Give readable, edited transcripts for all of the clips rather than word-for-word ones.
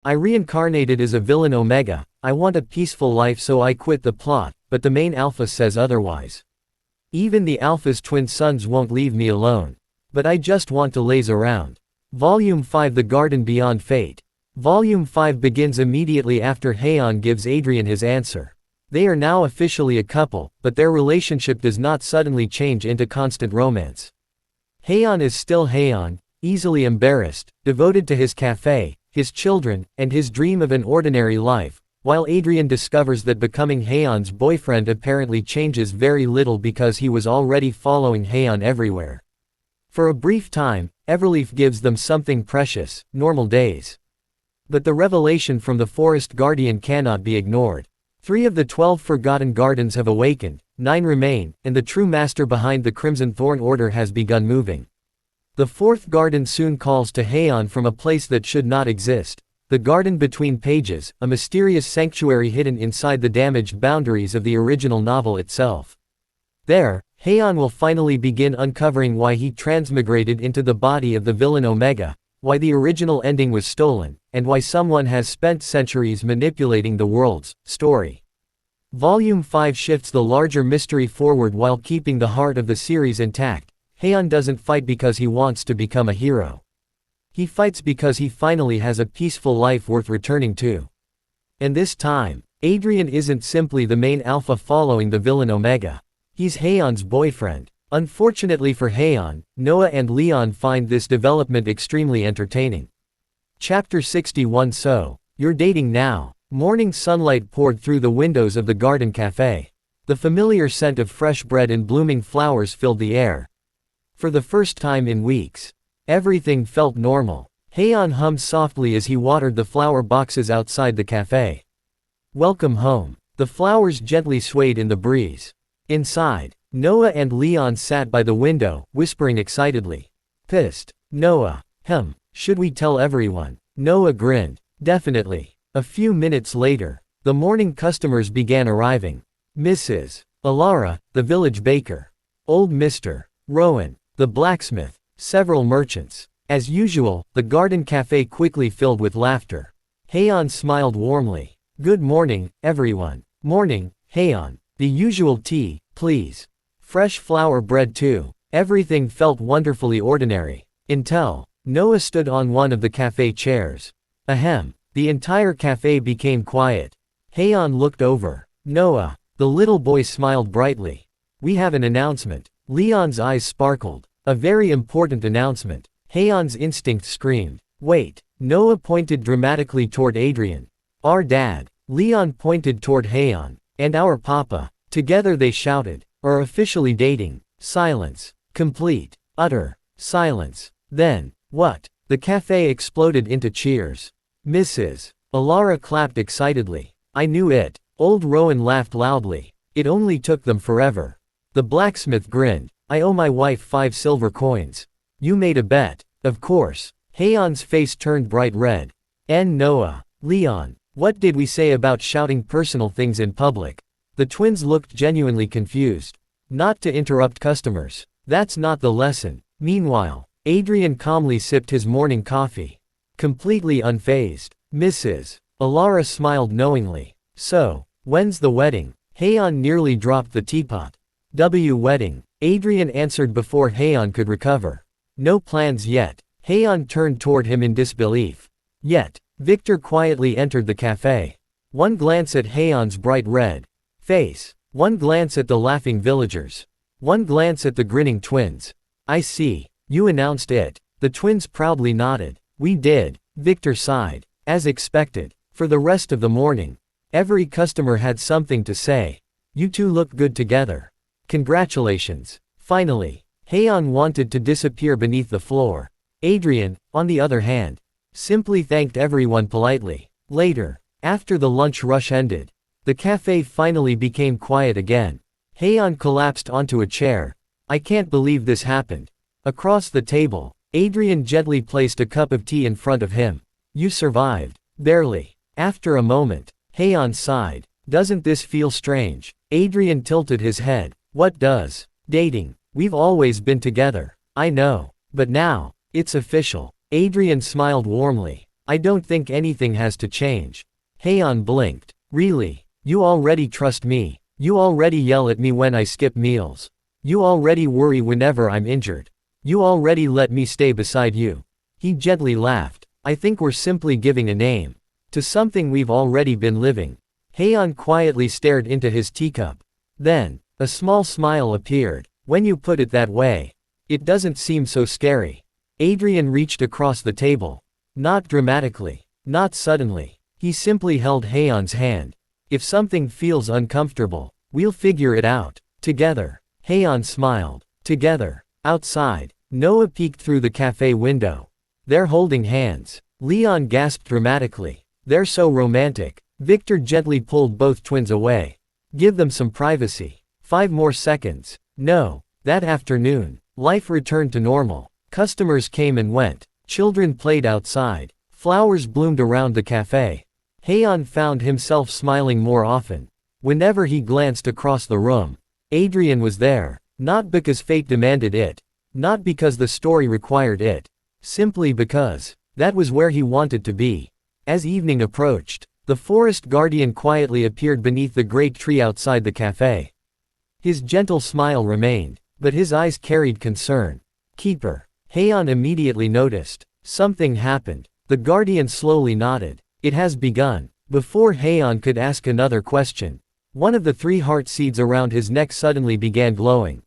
I reincarnated as a villain Omega. I want a peaceful life, so I quit the plot, but the main alpha says otherwise. Even the alpha's twin sons won't leave me alone. But I just want to laze around. Volume 5, The Garden Beyond Fate. Volume 5 begins immediately after Haon gives Adrian his answer. They are now officially a couple, but their relationship does not suddenly change into constant romance. Haon is still Haon, easily embarrassed, devoted to his café, his children, and his dream of an ordinary life, while Adrian discovers that becoming Haon's boyfriend apparently changes very little because he was already following Haon everywhere. For a brief time, Everleaf gives them something precious, normal days. But the revelation from the Forest Guardian cannot be ignored. 3 of the 12 Forgotten Gardens have awakened, 9 remain, and the true master behind the Crimson Thorn Order has begun moving. The 4th garden soon calls to Haon from a place that should not exist. The Garden Between Pages, a mysterious sanctuary hidden inside the damaged boundaries of the original novel itself. There, Haon will finally begin uncovering why he transmigrated into the body of the villain Omega, why the original ending was stolen, and why someone has spent centuries manipulating the world's story. Volume 5 shifts the larger mystery forward while keeping the heart of the series intact. Haon doesn't fight because he wants to become a hero. He fights because he finally has a peaceful life worth returning to. And this time, Adrian isn't simply the main alpha following the villain Omega. He's Haon's boyfriend. Unfortunately for Haon, Noah and Leon find this development extremely entertaining. Chapter 61. So, you're dating now. Morning sunlight poured through the windows of the garden cafe. The familiar scent of fresh bread and blooming flowers filled the air. For the first time in weeks, everything felt normal. Haon hummed softly as he watered the flower boxes outside the cafe. Welcome home. The flowers gently swayed in the breeze. Inside, Noah and Leon sat by the window, whispering excitedly. Pissed. Noah. Should we tell everyone? Noah grinned. Definitely. A few minutes later, the morning customers began arriving. Mrs. Alara, the village baker. Old Mr. Rowan, the blacksmith. Several merchants. As usual, the garden cafe quickly filled with laughter. Haon smiled warmly. Good morning, everyone. Morning, Haon. The usual tea, please. Fresh flour bread too. Everything felt wonderfully ordinary. Until Noah stood on one of the cafe chairs. The entire cafe became quiet. Haon looked over. Noah. The little boy smiled brightly. We have an announcement. Leon's eyes sparkled. A very important announcement. Haon's instinct screamed. Wait. Noah pointed dramatically toward Adrian. Our dad. Leon pointed toward Haon. And our papa. Together they shouted. Are officially dating. Silence. Complete. Utter. Silence. Then, what? The cafe exploded into cheers. Mrs. Alara clapped excitedly. I knew it. Old Rowan laughed loudly. It only took them forever. The blacksmith grinned. I owe my wife 5 silver coins. You made a bet. Of course. Haon's face turned bright red. Noah. Leon. What did we say about shouting personal things in public? The twins looked genuinely confused. Not to interrupt customers. That's not the lesson. Meanwhile, Adrian calmly sipped his morning coffee. Completely unfazed. Mrs. Alara smiled knowingly. So, when's the wedding? Haon nearly dropped the teapot. Wedding. Adrian answered before Haon could recover. No plans yet. Haon turned toward him in disbelief. Yet, Victor quietly entered the cafe. One glance at Haon's bright red face. One glance at the laughing villagers. One glance at the grinning twins. I see. You announced it. The twins proudly nodded. We did. Victor sighed. As expected. For the rest of the morning, every customer had something to say. You two look good together. Congratulations. Finally, Haon wanted to disappear beneath the floor. Adrian, on the other hand, simply thanked everyone politely. Later, after the lunch rush ended, the cafe finally became quiet again. Haon collapsed onto a chair. I can't believe this happened. Across the table, Adrian gently placed a cup of tea in front of him. You survived. Barely. After a moment, Haon sighed. Doesn't this feel strange? Adrian tilted his head. What does? Dating. We've always been together. I know. But now, it's official. Adrian smiled warmly. I don't think anything has to change. Haon blinked. Really? You already trust me. You already yell at me when I skip meals. You already worry whenever I'm injured. You already let me stay beside you. He gently laughed. I think we're simply giving a name to something we've already been living. Haon quietly stared into his teacup. Then, a small smile appeared. When you put it that way, it doesn't seem so scary. Adrian reached across the table. Not dramatically. Not suddenly. He simply held Haon's hand. If something feels uncomfortable, we'll figure it out. Together. Haon smiled. Together. Outside. Noah peeked through the cafe window. They're holding hands. Leon gasped dramatically. They're so romantic. Victor gently pulled both twins away. Give them some privacy. 5 more seconds. No. That afternoon, life returned to normal. Customers came and went. Children played outside. Flowers bloomed around the cafe. Haon found himself smiling more often. Whenever he glanced across the room, Adrian was there. Not because fate demanded it. Not because the story required it. Simply because that was where he wanted to be. As evening approached, the forest guardian quietly appeared beneath the great tree outside the cafe. His gentle smile remained, but his eyes carried concern. Keeper. Haon immediately noticed. Something happened. The guardian slowly nodded. It has begun. Before Haon could ask another question, one of the 3 heart seeds around his neck suddenly began glowing.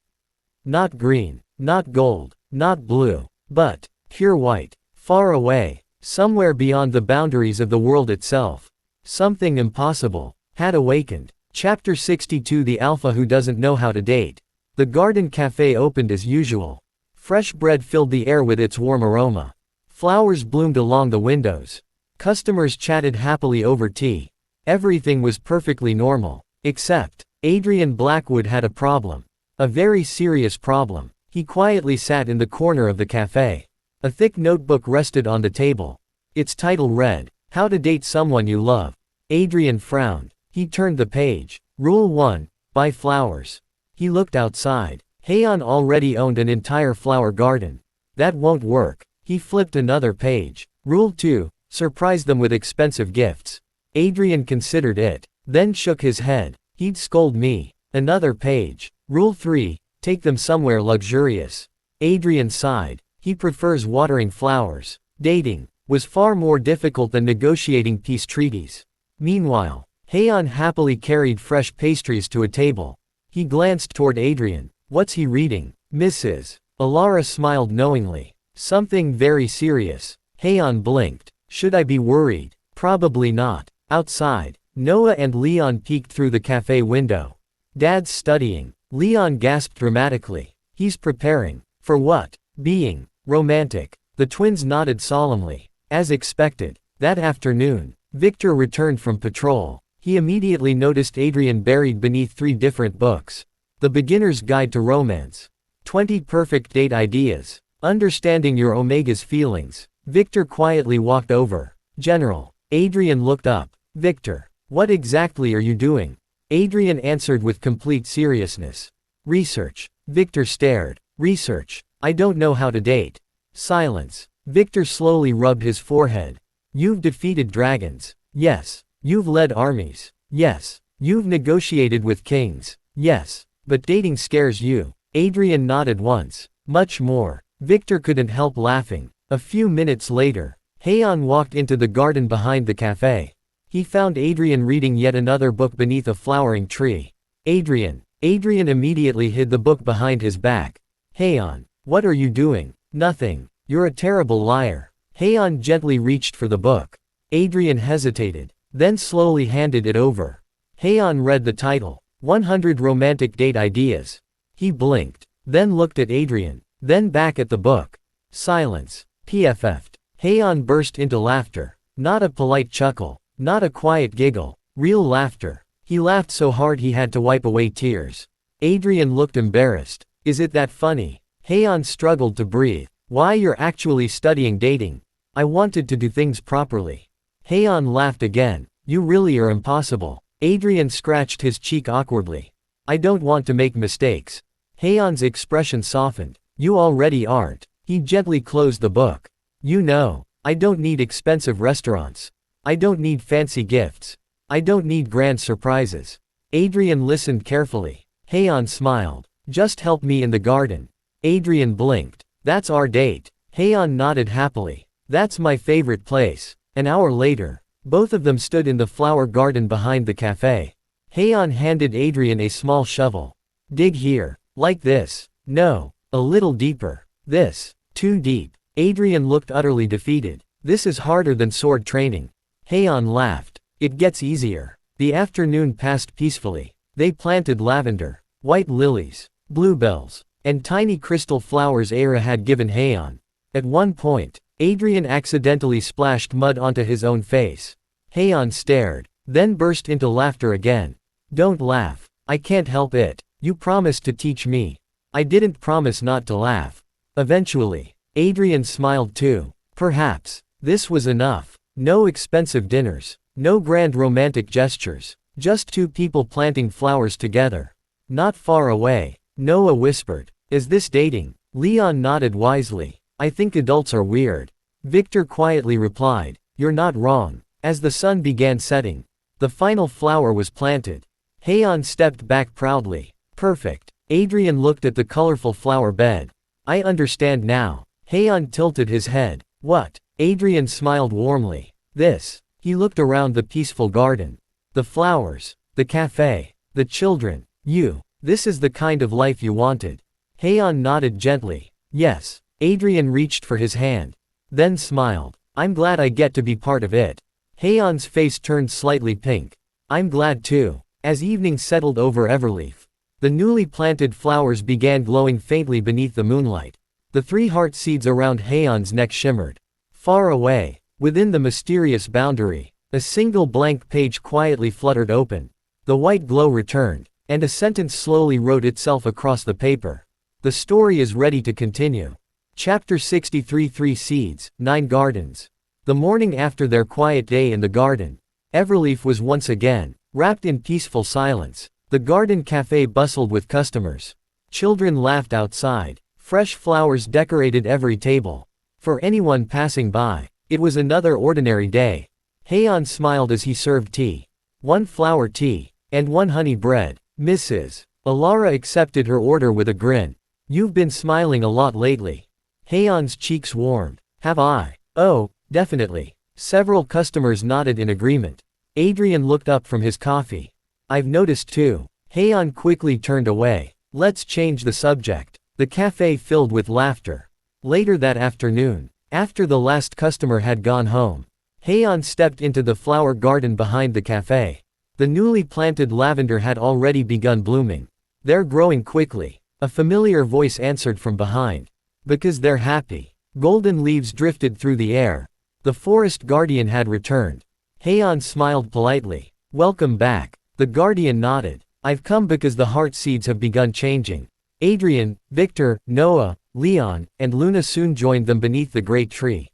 Not green, not gold, not blue, but pure white. Far away, somewhere beyond the boundaries of the world itself, something impossible had awakened. Chapter 62 The Alpha Who Doesn't Know How to Date. The garden cafe opened as usual. Fresh bread filled the air with its warm aroma. Flowers bloomed along the windows. Customers chatted happily over tea. Everything was perfectly normal. Except, Adrian Blackwood had a problem. A very serious problem. He quietly sat in the corner of the cafe. A thick notebook rested on the table. Its title read, How to Date Someone You Love. Adrian frowned. He turned the page. Rule 1. Buy flowers. He looked outside. Haon already owned an entire flower garden. That won't work. He flipped another page. Rule 2. Surprise them with expensive gifts. Adrian considered it, then shook his head. He'd scold me. Another page. Rule 3. Take them somewhere luxurious. Adrian sighed. He prefers watering flowers. Dating was far more difficult than negotiating peace treaties. Meanwhile, Haon happily carried fresh pastries to a table. He glanced toward Adrian. What's he reading? Mrs. Alara smiled knowingly. Something very serious. Haon blinked. Should I be worried? Probably not. Outside, Noah and Leon peeked through the cafe window. Dad's studying. Leon gasped dramatically. He's preparing. For what? Being romantic. The twins nodded solemnly. As expected, that afternoon, Victor returned from patrol. He immediately noticed Adrian buried beneath 3 different books. The Beginner's Guide to Romance. 20 Perfect Date Ideas. Understanding Your Omega's Feelings. Victor quietly walked over. General. Adrian looked up. Victor. What exactly are you doing? Adrian answered with complete seriousness. Research. Victor stared. Research. I don't know how to date. Silence. Victor slowly rubbed his forehead. You've defeated dragons. Yes. You've led armies. Yes. You've negotiated with kings. Yes. But dating scares you. Adrian nodded once. Much more. Victor couldn't help laughing. A few minutes later, Haon walked into the garden behind the cafe. He found Adrian reading yet another book beneath a flowering tree. Adrian. Adrian immediately hid the book behind his back. Haon. What are you doing? Nothing. You're a terrible liar. Haon gently reached for the book. Adrian hesitated, then slowly handed it over. Haon read the title, 100 Romantic Date Ideas. He blinked, then looked at Adrian, then back at the book. Silence. PFF'd. Haon burst into laughter. Not a polite chuckle, not a quiet giggle, real laughter. He laughed so hard he had to wipe away tears. Adrian looked embarrassed. Is it that funny? Haon struggled to breathe. Why, you're actually studying dating. I wanted to do things properly. Haon laughed again. You really are impossible. Adrian scratched his cheek awkwardly. I don't want to make mistakes. Haon's expression softened. You already aren't. He gently closed the book. You know, I don't need expensive restaurants. I don't need fancy gifts. I don't need grand surprises. Adrian listened carefully. Haon smiled. Just help me in the garden. Adrian blinked. That's our date. Haon nodded happily. That's my favorite place. An hour later, both of them stood in the flower garden behind the café. Haon handed Adrian a small shovel. Dig here. Like this. No. A little deeper. This. Too deep. Adrian looked utterly defeated. This is harder than sword training. Haon laughed. It gets easier. The afternoon passed peacefully. They planted lavender, white lilies, bluebells, and tiny crystal flowers Aira had given Haon. At one point, Adrian accidentally splashed mud onto his own face. Haon stared, then burst into laughter again. Don't laugh. I can't help it. You promised to teach me. I didn't promise not to laugh. Eventually, Adrian smiled too. Perhaps. This was enough. No expensive dinners. No grand romantic gestures. Just two people planting flowers together. Not far away, Noah whispered. Is this dating? Leon nodded wisely. I think adults are weird. Victor quietly replied. You're not wrong. As the sun began setting, the final flower was planted. Haon stepped back proudly. Perfect. Adrian looked at the colorful flower bed. I understand now. Haon tilted his head. What? Adrian smiled warmly. This. He looked around the peaceful garden. The flowers. The café. The children. You. This is the kind of life you wanted. Haon nodded gently. Yes. Adrian reached for his hand. Then smiled. I'm glad I get to be part of it. Haon's face turned slightly pink. I'm glad too. As evening settled over Everleaf, the newly planted flowers began glowing faintly beneath the moonlight. The 3 heart seeds around Haon's neck shimmered. Far away, within the mysterious boundary, a single blank page quietly fluttered open. The white glow returned, and a sentence slowly wrote itself across the paper. The story is ready to continue. Chapter 63 3 Seeds, 9 Gardens. The morning after their quiet day in the garden, Everleaf was once again wrapped in peaceful silence. The garden café bustled with customers. Children laughed outside. Fresh flowers decorated every table. For anyone passing by, it was another ordinary day. Haon smiled as he served tea. 1 flower tea, and 1 honey bread. Mrs. Alara accepted her order with a grin. You've been smiling a lot lately. Haon's cheeks warmed. Have I? Oh, definitely. Several customers nodded in agreement. Adrian looked up from his coffee. I've noticed too. Haon quickly turned away. Let's change the subject. The cafe filled with laughter. Later that afternoon, after the last customer had gone home, Haon stepped into the flower garden behind the cafe. The newly planted lavender had already begun blooming. They're growing quickly. A familiar voice answered from behind. Because they're happy. Golden leaves drifted through the air. The forest guardian had returned. Haon smiled politely. Welcome back. The guardian nodded. I've come because the heart seeds have begun changing. Adrian, Victor, Noah, Leon, and Luna soon joined them beneath the great tree.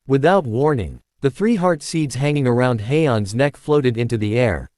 Without warning, the 3 heart seeds hanging around Haon's neck floated into the air.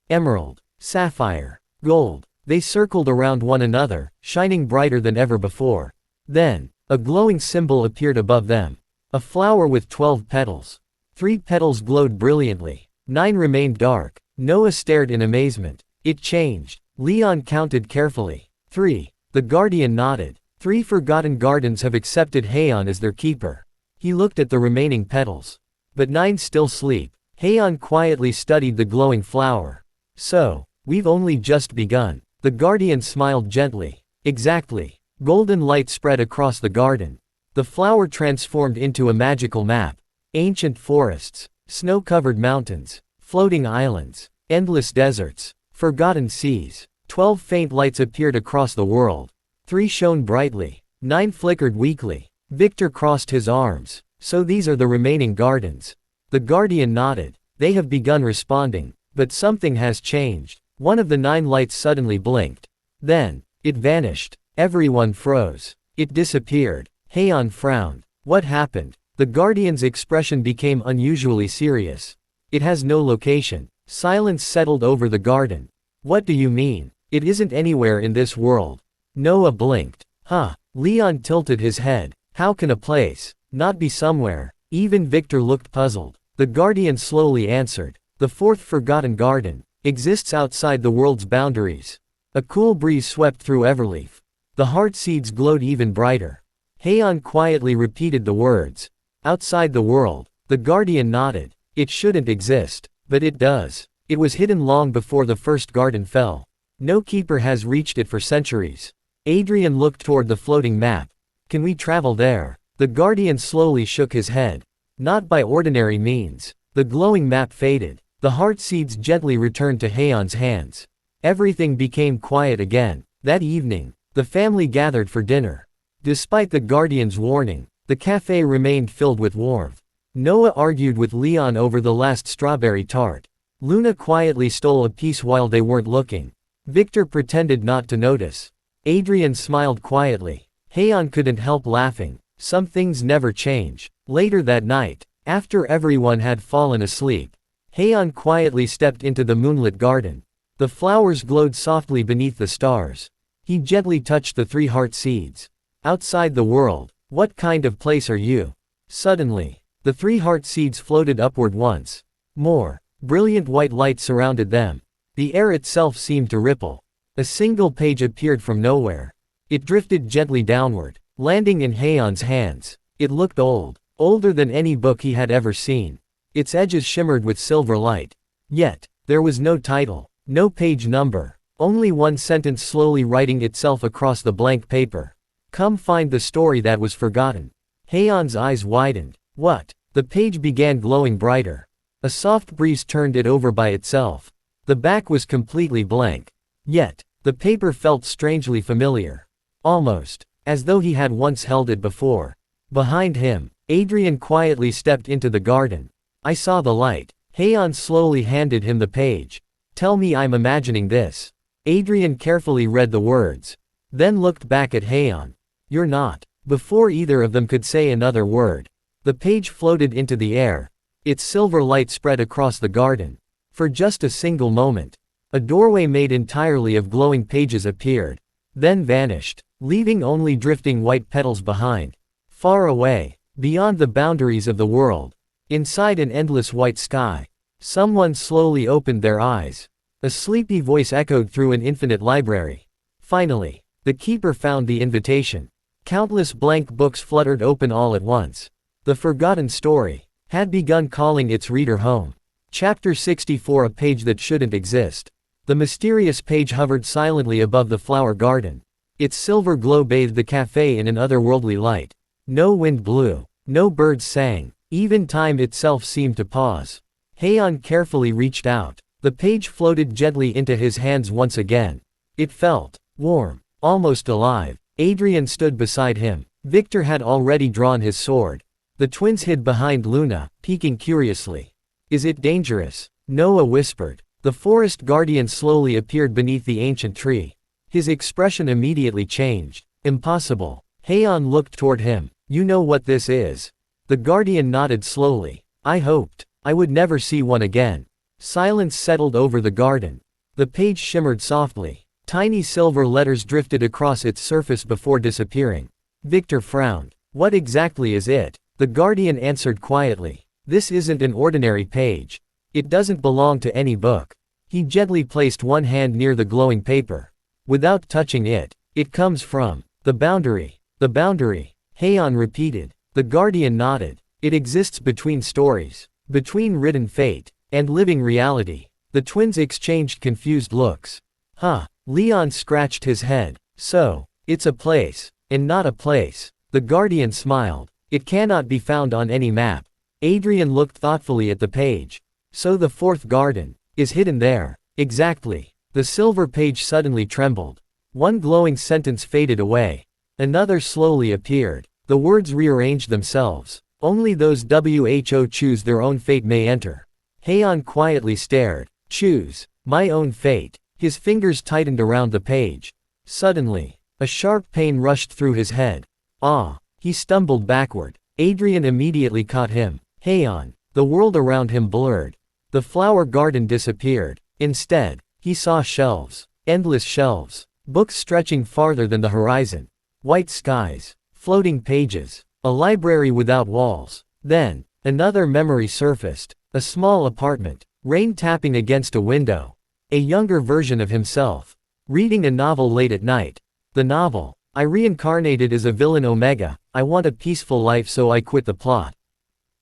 Emerald, sapphire, gold. They circled around one another, shining brighter than ever before. Then, a glowing symbol appeared above them. A flower with 12 petals. 3 petals glowed brilliantly. 9 remained dark. Noah stared in amazement. It changed. Leon counted carefully. 3. The guardian nodded. 3 forgotten gardens have accepted Haon as their keeper. He looked at the remaining petals. But 9 still sleep. Haon quietly studied the glowing flower. So, we've only just begun. The guardian smiled gently. Exactly. Golden light spread across the garden. The flower transformed into a magical map. Ancient forests, snow-covered mountains, floating islands, endless deserts, forgotten seas. 12 faint lights appeared across the world. 3 shone brightly. 9 flickered weakly. Victor crossed his arms. So these are the remaining gardens. The guardian nodded. They have begun responding. But something has changed. One of the 9 lights suddenly blinked. Then, it vanished. Everyone froze. It disappeared. Haon frowned. What happened? The guardian's expression became unusually serious. It has no location. Silence settled over the garden. What do you mean? It isn't anywhere in this world. Noah blinked. Huh. Leon tilted his head. How can a place not be somewhere? Even Victor looked puzzled. The Guardian slowly answered. The fourth forgotten garden exists outside the world's boundaries. A cool breeze swept through Everleaf. The heart seeds glowed even brighter. Haon quietly repeated the words. Outside the world. The Guardian nodded. It shouldn't exist. But it does. It was hidden long before the first garden fell. No keeper has reached it for centuries. Adrian looked toward the floating map. Can we travel there? The Guardian slowly shook his head. Not by ordinary means. The glowing map faded. The heart seeds gently returned to Haon's hands. Everything became quiet again. That evening, the family gathered for dinner. Despite the Guardian's warning, the café remained filled with warmth. Noah argued with Leon over the last strawberry tart. Luna quietly stole a piece while they weren't looking. Victor pretended not to notice. Adrian smiled quietly. Haon couldn't help laughing. Some things never change. Later that night, after everyone had fallen asleep, Haon quietly stepped into the moonlit garden. The flowers glowed softly beneath the stars. He gently touched the 3 heart seeds. Outside the world, what kind of place are you? Suddenly, the 3 heart seeds floated upward once more. Brilliant white light surrounded them. The air itself seemed to ripple. A single page appeared from nowhere. It drifted gently downward, landing in Haon's hands. It looked old, older than any book he had ever seen. Its edges shimmered with silver light. Yet, there was no title, no page number, only one sentence slowly writing itself across the blank paper. Come find the story that was forgotten. Haon's eyes widened. What? The page began glowing brighter. A soft breeze turned it over by itself. The back was completely blank. Yet, the paper felt strangely familiar. Almost as though he had once held it before. Behind him, Adrian quietly stepped into the garden. I saw the light. Haon slowly handed him the page. Tell me I'm imagining this. Adrian carefully read the words. Then looked back at Haon. You're not. Before either of them could say another word, the page floated into the air. Its silver light spread across the garden. For just a single moment, a doorway made entirely of glowing pages appeared, then vanished, leaving only drifting white petals behind. Far away, beyond the boundaries of the world, inside an endless white sky, someone slowly opened their eyes. A sleepy voice echoed through an infinite library. Finally, the keeper found the invitation. Countless blank books fluttered open all at once. The forgotten story had begun calling its reader home. Chapter 64, a page that shouldn't exist. The mysterious page hovered silently above the flower garden. Its silver glow bathed the café in an otherworldly light. No wind blew. No birds sang. Even time itself seemed to pause. Haon carefully reached out. The page floated gently into his hands once again. It felt warm, almost alive. Adrian stood beside him. Victor had already drawn his sword. The twins hid behind Luna, peeking curiously. Is it dangerous? Noah whispered. The forest guardian slowly appeared beneath the ancient tree. His expression immediately changed. Impossible. Haon looked toward him. You know what this is? The guardian nodded slowly. I hoped I would never see one again. Silence settled over the garden. The page shimmered softly. Tiny silver letters drifted across its surface before disappearing. Victor frowned. What exactly is it? The guardian answered quietly. This isn't an ordinary page. It doesn't belong to any book. He gently placed one hand near the glowing paper. Without touching it, it comes from the boundary. The boundary, Haon repeated. The guardian nodded. It exists between stories, between written fate, and living reality. The twins exchanged confused looks. Huh? Leon scratched his head. So, it's a place, and not a place. The guardian smiled. It cannot be found on any map. Adrian looked thoughtfully at the page. So the fourth garden is hidden there. Exactly. The silver page suddenly trembled. One glowing sentence faded away. Another slowly appeared. The words rearranged themselves. Only those who choose their own fate may enter. Haon quietly stared. Choose my own fate. His fingers tightened around the page. Suddenly, a sharp pain rushed through his head. Ah! He stumbled backward. Adrian immediately caught him. Haon. The world around him blurred. The flower garden disappeared. Instead, he saw shelves. Endless shelves. Books stretching farther than the horizon. White skies. Floating pages. A library without walls. Then, another memory surfaced. A small apartment. Rain tapping against a window. A younger version of himself. Reading a novel late at night. The novel. I reincarnated as a villain Omega. I want a peaceful life so I quit the plot.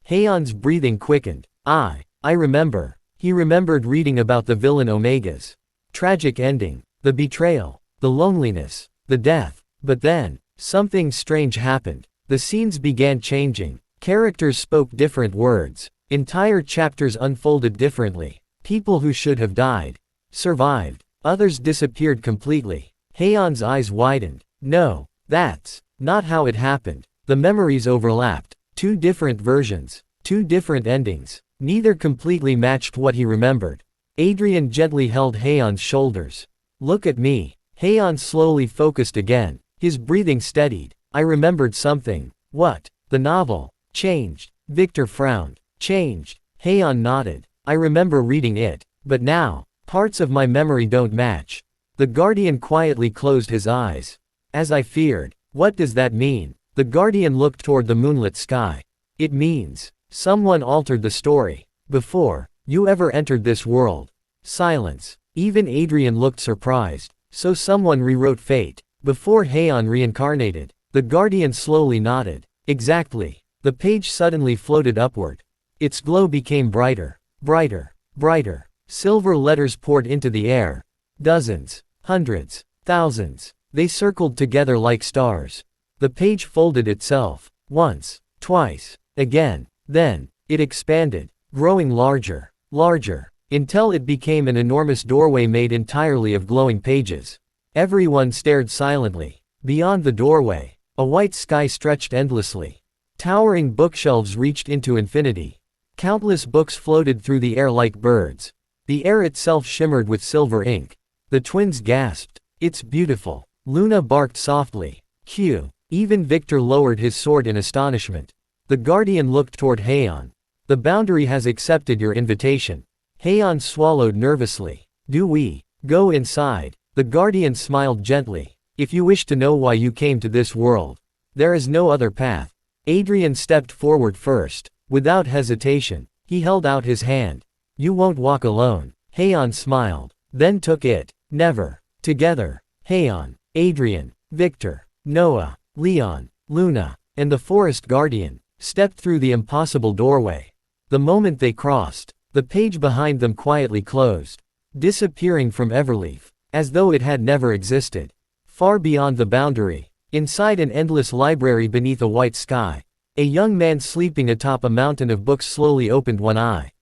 Haon's breathing quickened. I remember. He remembered reading about the villain Omega's tragic ending. The betrayal. The loneliness. The death. But then, something strange happened. The scenes began changing. Characters spoke different words. Entire chapters unfolded differently. People who should have died survived. Others disappeared completely. Haon's eyes widened. No, that's not how it happened. The memories overlapped. Two different versions. Two different endings. Neither completely matched what he remembered. Adrian gently held Haon's shoulders. Look at me. Haon slowly focused again. His breathing steadied. I remembered something. What? The novel. Changed. Victor frowned. Changed. Haon nodded. I remember reading it. But now, parts of my memory don't match. The Guardian quietly closed his eyes. As I feared. What does that mean? The Guardian looked toward the moonlit sky. It means, someone altered the story. Before you ever entered this world. Silence. Even Adrian looked surprised. So someone rewrote fate. Before Haon reincarnated. The Guardian slowly nodded. Exactly. The page suddenly floated upward. Its glow became brighter. Brighter. Brighter. Silver letters poured into the air. Dozens. Hundreds. Thousands. They circled together like stars. The page folded itself. Once. Twice. Again. Then, it expanded. Growing larger. Larger. Until it became an enormous doorway made entirely of glowing pages. Everyone stared silently. Beyond the doorway, a white sky stretched endlessly. Towering bookshelves reached into infinity. Countless books floated through the air like birds. The air itself shimmered with silver ink. The twins gasped. It's beautiful. Luna barked softly. Q. Even Victor lowered his sword in astonishment. The Guardian looked toward Haon. The boundary has accepted your invitation. Haon swallowed nervously. Do we go inside? The Guardian smiled gently. If you wish to know why you came to this world, there is no other path. Adrian stepped forward first. Without hesitation, he held out his hand. You won't walk alone. Haon smiled. Then took it. Never. Together. Haon, Adrian, Victor, Noah, Leon, Luna, and the Forest Guardian stepped through the impossible doorway. The moment they crossed, the page behind them quietly closed, disappearing from Everleaf, as though it had never existed. Far beyond the boundary, inside an endless library beneath a white sky, a young man sleeping atop a mountain of books slowly opened one eye.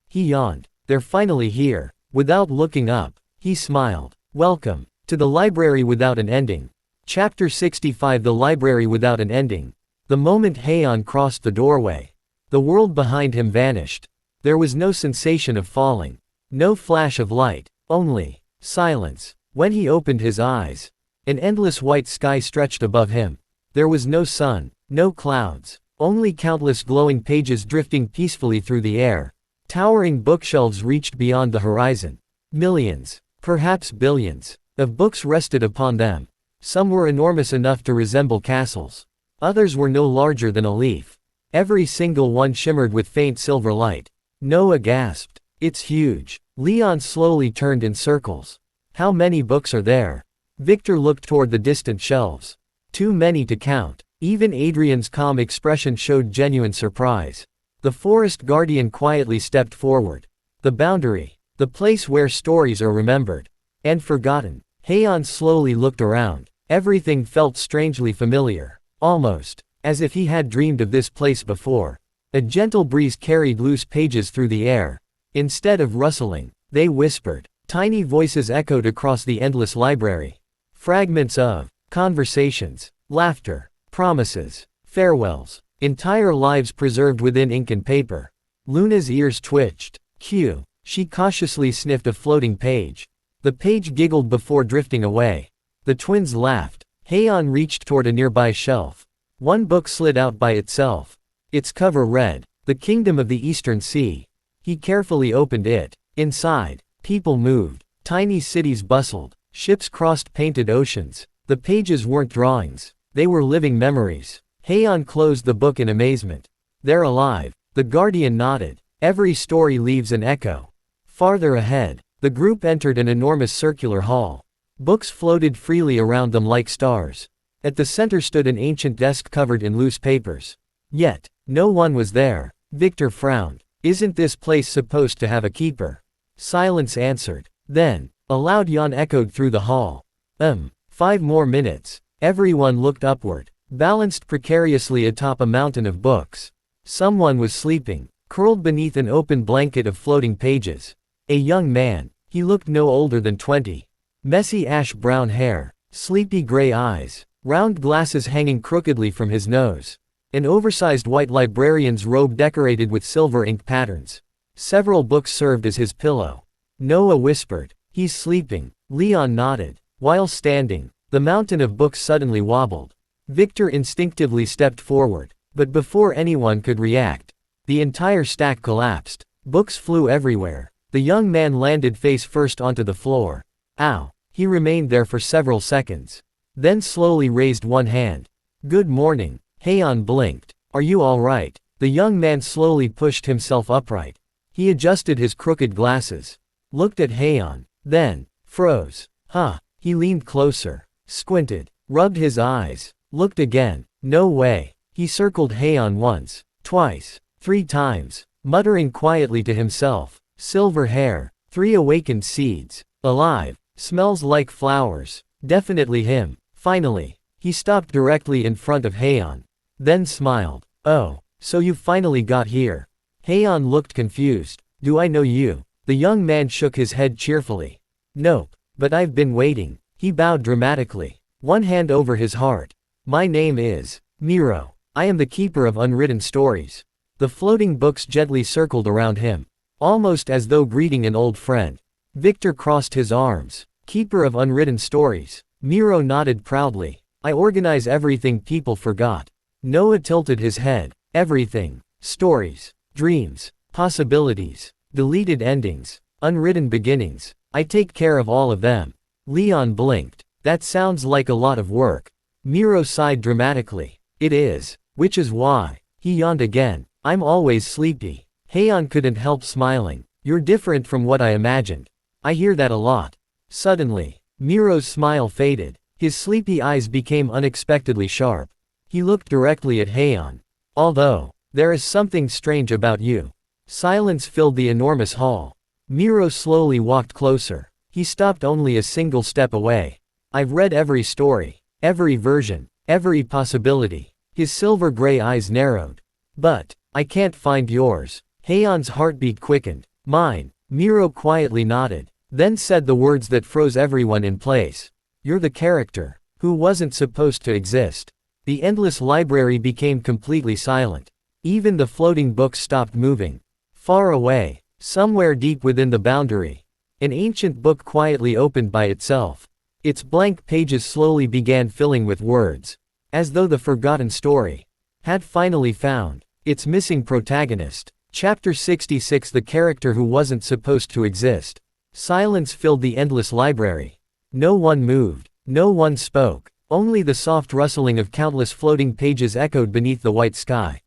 He yawned. They're finally here. Without looking up, he smiled. Welcome to the library without an ending. Chapter 65. The library without an ending. The moment Haon crossed the doorway, the world behind him vanished. There was no sensation of falling. No flash of light. Only silence. When he opened his eyes, an endless white sky stretched above him. There was no sun, no clouds, only countless glowing pages drifting peacefully through the air. Towering bookshelves reached beyond the horizon. Millions, perhaps billions, of books rested upon them. Some were enormous enough to resemble castles. Others were no larger than a leaf. Every single one shimmered with faint silver light. Noah gasped. It's huge. Leon slowly turned in circles. How many books are there? Victor looked toward the distant shelves. Too many to count. Even Adrian's calm expression showed genuine surprise. The Forest Guardian quietly stepped forward. The boundary. The place where stories are remembered. And forgotten. Haon slowly looked around. Everything felt strangely familiar. Almost as if he had dreamed of this place before. A gentle breeze carried loose pages through the air. Instead of rustling, they whispered. Tiny voices echoed across the endless library. Fragments of conversations, laughter, promises, farewells, entire lives preserved within ink and paper. Luna's ears twitched. Q. She cautiously sniffed a floating page. The page giggled before drifting away. The twins laughed. Haon reached toward a nearby shelf. One book slid out by itself. Its cover read, The Kingdom of the Eastern Sea. He carefully opened it. Inside, people moved. Tiny cities bustled. Ships crossed painted oceans. The pages weren't drawings. They were living memories. Haon closed the book in amazement. They're alive. The Guardian nodded. Every story leaves an echo. Farther ahead, the group entered an enormous circular hall. Books floated freely around them like stars. At the center stood an ancient desk covered in loose papers. Yet, no one was there. Victor frowned. Isn't this place supposed to have a keeper? Silence answered. Then, a loud yawn echoed through the hall. 5 more minutes. Everyone looked upward, balanced precariously atop a mountain of books. Someone was sleeping, curled beneath an open blanket of floating pages. A young man. He looked no older than 20. Messy ash-brown hair, sleepy gray eyes, round glasses hanging crookedly from his nose. An oversized white librarian's robe decorated with silver ink patterns. Several books served as his pillow. Noah whispered, "He's sleeping." Leon nodded. While standing, the mountain of books suddenly wobbled. Victor instinctively stepped forward, but before anyone could react, the entire stack collapsed. Books flew everywhere. The young man landed face first onto the floor. Ow! He remained there for several seconds. Then slowly raised one hand. "Good morning." Haon blinked. "Are you all right?" The young man slowly pushed himself upright. He adjusted his crooked glasses. Looked at Haon. Then, froze. Huh. He leaned closer. Squinted. Rubbed his eyes. Looked again. No way. He circled Haon once. Twice. 3 times. Muttering quietly to himself. Silver hair. 3 awakened seeds. Alive. Smells like flowers. Definitely him. Finally, he stopped directly in front of Haon. Then smiled. "Oh, so you finally got here." Haon looked confused. "Do I know you?" The young man shook his head cheerfully. "Nope, but I've been waiting." He bowed dramatically, one hand over his heart. "My name is Miro. I am the keeper of unwritten stories." The floating books gently circled around him, almost as though greeting an old friend. Victor crossed his arms. "Keeper of unwritten stories." Miro nodded proudly. "I organize everything people forgot." Noah tilted his head. "Everything. Stories, dreams, possibilities, deleted endings, unwritten beginnings. I take care of all of them." Leon blinked. "That sounds like a lot of work." Miro sighed dramatically. "It is. Which is why." He yawned again. "I'm always sleepy." Haon couldn't help smiling. "You're different from what I imagined." "I hear that a lot." Suddenly, Miro's smile faded. His sleepy eyes became unexpectedly sharp. He looked directly at Haon. "Although, there is something strange about you." Silence filled the enormous hall. Miro slowly walked closer. He stopped only a single step away. "I've read every story, every version, every possibility." His silver gray eyes narrowed. "But, I can't find yours." Haon's heartbeat quickened. "Mine." Miro quietly nodded, then said the words that froze everyone in place. "You're the character who wasn't supposed to exist." The endless library became completely silent. Even the floating books stopped moving. Far away, somewhere deep within the boundary, an ancient book quietly opened by itself. Its blank pages slowly began filling with words, as though the forgotten story had finally found its missing protagonist. Chapter 66, The Character Who Wasn't Supposed to Exist. Silence filled the endless library. No one moved. No one spoke. Only the soft rustling of countless floating pages echoed beneath the white sky.